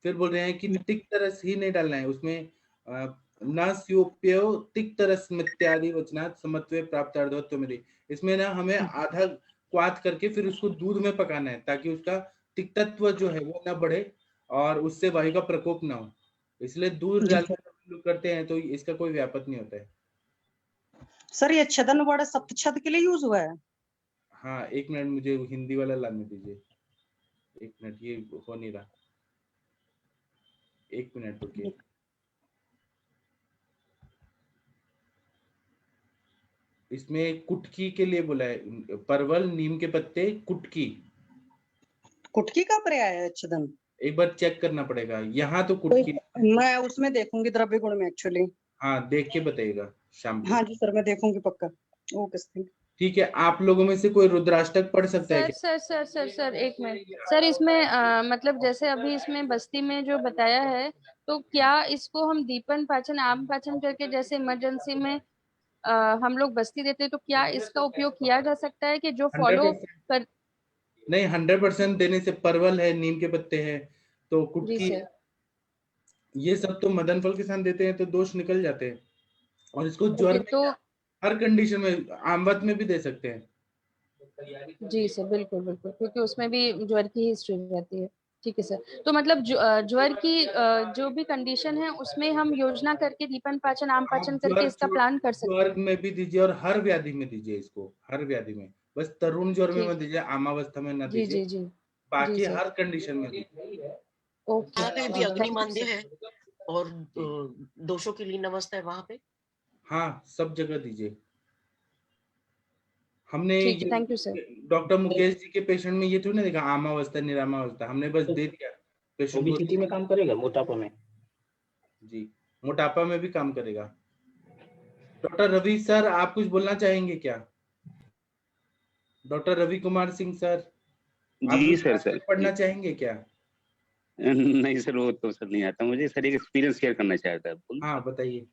फिर बोल रहे हैं कि तिक्त रस ही नहीं डालना है उसमें, न स्योप्यो तिक्त रस इत्यादि वचनात् समत्वे प्राप्त अर्धत्व में। इसमें ना हमें आधा क्वाथ करके फिर उसको दूध में पकाना है, ताकि उसका तिक्तत्व जो है वो ना बढ़े और उससे वायु का प्रकोप ना हो। इसलिए दूध डाल के करते हैं तो इसका कोई व्यापक नहीं होता है। सर ये छदन वर्ड सप्तछद के लिए यूज हुआ है? हाँ एक मिनट, मुझे हिंदी वाला लाने दीजिए। एक मिनट, ये हो नहीं रहा, एक मिनट रुकिए। इसमें कुटकी के लिए बोला है, परवल, नीम के पत्ते, कुटकी। कुटकी का पर्याय है अच्छदन? एक बार चेक करना पड़ेगा, यहाँ तो कोई कुटकी। मैं उसमें देखूंगी द्रव्य गुण में एक्चुअली। हाँ, देख के बताइएगा शाम को। हाँ जी सर, मैं देखूंगी पक्का। Okay sir. ठीक है, आप लोगों में से कोई रुद्राष्टक पढ़ सकता है सर क्या? सर एक मिनट सर, इसमें मतलब जैसे अभी इसमें बस्ती में जो बताया है, तो क्या इसको हम दीपन पाचन आम पाचन करके, जैसे इमरजेंसी में हम लोग बस्ती देते हैं, तो क्या इसका उपयोग किया जा सकता है कि जो फॉलो 100% कर? नहीं, 100% देने से, परवल है, नीम के पत्ते हैं, तो जी कुटकी, सर। ये सब तो मदन फल के साथ देते हैं तो दोष निकल जाते हैं। और इसको ज्वर ओके, में तो हर कंडीशन में, आमवत में भी दे सकते हैं। जी सर, बिल्कुल बिल्कुल, क्योंकि उसमें भी ज्वर की हिस्ट्री रहती है। ठीक है सर, तो मतलब ज्वर की जो भी कंडीशन है उसमें हम योजना करके दीपन पाचन आम आप पाचन करके इसका प्लान कर सकते ज्वर हैं। में भी दीजिए और हर व्याधि में दीजिए इसको, हर व्याधि में। बस तरुण ज्वर में ठीक। मत दीजिए, आमावस्था में ना जी दीजिए, जी जी जी बाकी सर। हर कंडीशन में दीजिए। ओके, वहाँ पे भी थैंक यू अग्निमांद्य सर। है और दोषों की लीन अवस्था है वहाँ पे। हाँ, सब जगह दीजिए। हमने ठीक है, ये thank you sir. Doctor Mukesh ji के पेशेंट में ये थोड़ी ना देखा आमावस्था निरामावस्था, हमने बस दे दिया पेशेंट को। ओबेसिटी में काम करेगा, मोटापा में? जी, मोटापा में भी काम करेगा। डॉक्टर रवि सर, आप कुछ बोलना चाहेंगे क्या? डॉक्टर रवि कुमार सिंह सर, आप जी सर। रुद्राष्टक पढ़ना चाहेंगे क्या? नहीं सर, वो तो सर नहीं आता मुझे। सर एक एक्सपीरियंस शेयर करना चाहता है। हाँ, बताइए।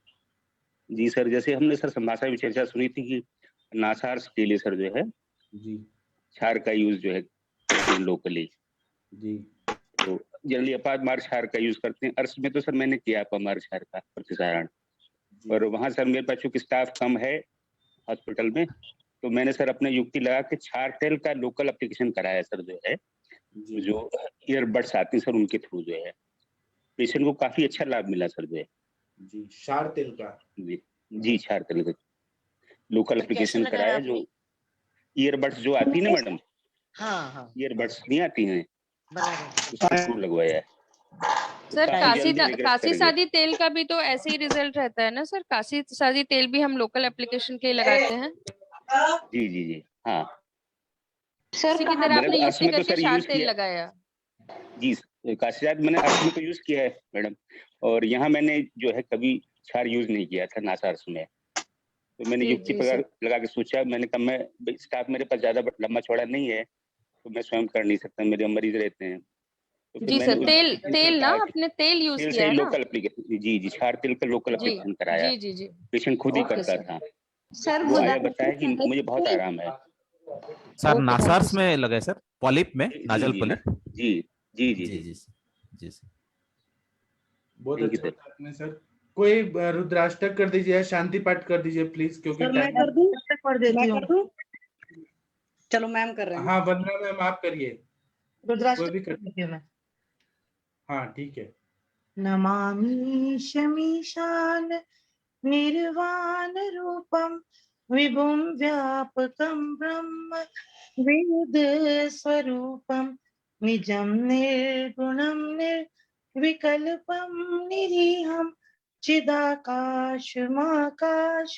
जी सर, जैसे हमने सर संभाषा में चर्चा सुनी थी कि नासार के लिए सर जो है जी क्षार का यूज जो है लोकली, जी, तो जनरली अपामार क्षार का यूज करते हैं। अर्श में तो सर मैंने किया अपामार क्षार का प्रतिसारण, और वहां सर मेरे पास चूंकि स्टाफ कम है हॉस्पिटल में, तो मैंने सर अपने युक्ति लगा के क्षार तेल का लोकल एप्लीकेशन कराया सर, जो है जो ईयरबड्स आते हैं सर उनके थ्रू जो है पेशेंट को काफी अच्छा लाभ मिला सर जो है। जी, क्षार तेल का। जी क्षार तेल का लोकल कैसे एप्लीकेशन लगाया कराया। आपने? जो ईयरबड्स जो आती है ना मैडम, हाँ हाँ ईयरबड्स नहीं आती हैं, बराबर। उसके थ्रू लगवाया है। सर काफी जल्दी रिग्रेस काशी कर गए। सादी तेल का भी तो ऐसे ही रिजल्ट रहता है ना सर? काशी सादी तेल भी हम लोकल एप्लीकेशन के लिए लगाते हैं। जी जी जी हाँ, सर इसी की कहाँ तरह मैंने आपने तो अर्श युक्ति में तो करके सर क्षार यूज तेल किया। लगाया। जी काशीराज मैंने अर्श में तो यूज किया है मैडम, और यहाँ मैंने जो है कभी क्षार यूज नहीं किया था नासार्स में। तो मैंने जी युक्ति जी सर। लगा के सोचा, मैंने कहा मैं स्टाफ मेरे पास ज्यादा लंबा चौड़ा नहीं है, तो मैं स्वयं कर नहीं सकता, मेरे मरीज रहते हैं। तो फिर जी मैंने सर, उस तेल व्यक्ति से तेल ना कहा कि आपने तेल यूज तेल किया से है ना? लोकल एप्लीकेशन, जी जी क्षार तेल का लोकल जी एप्लीकेशन कराया। जी जी जी। पेशेंट खुद ही ओके करता सर। था, सर वो आया गुदा बताया कि मुझे बहुत आराम है। सर ओके, थैंक यू नासार्स सर। में लगे सर, पॉलिप में, जी नाजल जी पॉलिप। जी जी जी जी जी जी जी सर। बहुत थैंक यू अच्छा सर। बताया आपने सर। कोई रुद्राष्टक कर दीजिए, शांति पाठ कर दीजिए प्लीज, क्योंकि सर मैं टाइम। कर दूं? पढ़ देती मैं हूँ। कर दूं? चलो मैम कर रहे हैं। हाँ, वंदना मैम आप करिए, कोई रुद्राष्टक भी पढ़ कर। देती हूँ मैं। हाँ ठीक है। नमामि शमीशान निर्वाण रूपम विभुम व्यापकम ब्रह्म वेद स्वरूपम निजं निर्गुणं निर्विकल्पं निरीहं चिदाकाशमाकाश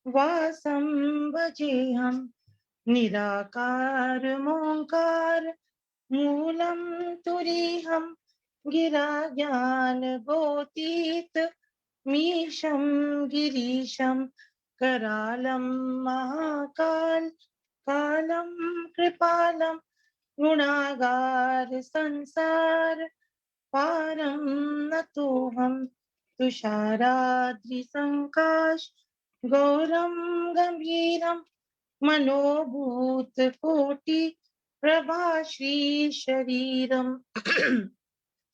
वासं भजेऽहं निराकारमोङ्कार मूलं तुरीहं गिरा ज्ञानगोतीत मीशं गिरीशं करालं महाकाल कालं कृपालं गुणागार संसार पारं नतोऽहं तुषाराद्रिसङ्काश गौरं गम्भीरं मनोभूतकोटि प्रभाश्री शरीरम्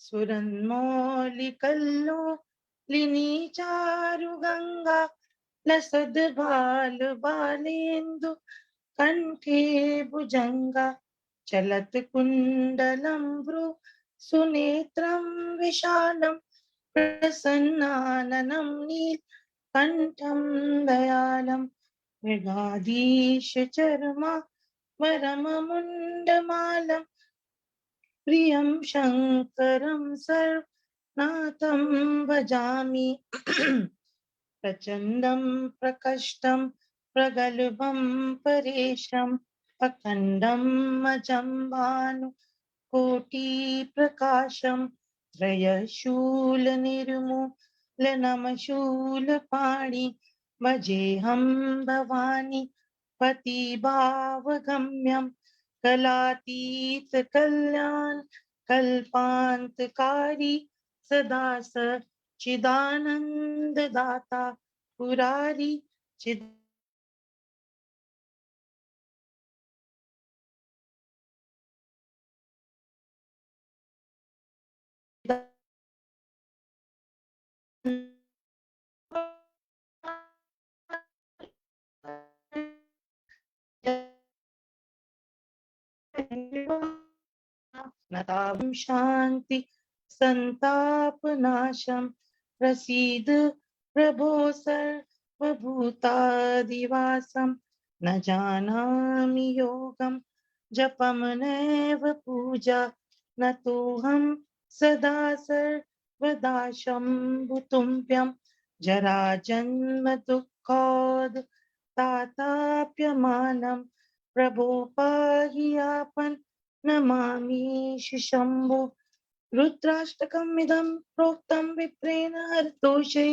सुरन्मौलिकल्लो लिनी चारुगङ्गा लसद्भाल बालेन्दु कण्ठे भुजङ्गा चलत्कुण्डलं भ्रू सुनेत्रं विशालं प्रसन्नाननं नीलकण्ठं दयालं मृगाधीशचर्मा वरममुण्डमालं प्रियं शङ्करं सर्वनाथं भजामि प्रचण्डं प्रकष्टं प्रगल्भं परेशम् अखण्डम् अजं भानु कोटिप्रकाशं त्रयशूलनिर्मूलनमशूलपाणि भजेऽहं भवानी पतिभावगम्यं कलातीत कल्याण कल्पान्तकारी सदा सच्चिदानन्ददाता पुरारी चिद नतां शान्ति संतापनाशं प्रसीद प्रभो सर्वभूतादिवासं न जानामि योगं जपं नैव पूजा न तोऽहं सदा सर्वदा शम्भुतुभ्यं जराजन्म दुःखोद ताताप्यमानं प्रभो पाहि आपन् नमामि शम्भो रुद्राष्टकम् इदं प्रोक्तं विप्रेण हरतोषे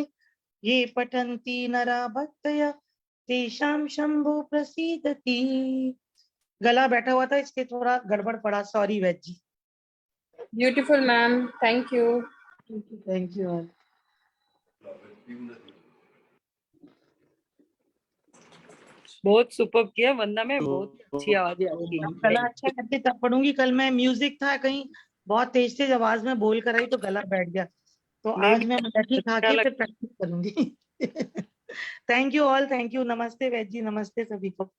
ये पठन्ति नरा भक्तया तेषां शंभो प्रसीदति। गला बैठा हुआ था इसलिए थोड़ा गड़बड़ पड़ा, सॉरी वैद जी। Beautiful ma'am, thank you. Thank you. बहुत सुपर किया वंदना में, बहुत अच्छी आवाज है आपकी। गला अच्छा करके तब पढ़ूंगी। कल मैं म्यूजिक था कहीं बहुत तेज तेज आवाज में बोल कर आई तो गला बैठ गया, तो आज मैं मराठी खा के फिर प्रैक्टिस करूंगी। Thank you all, thank you. नमस्ते वैद जी, नमस्ते सभी को।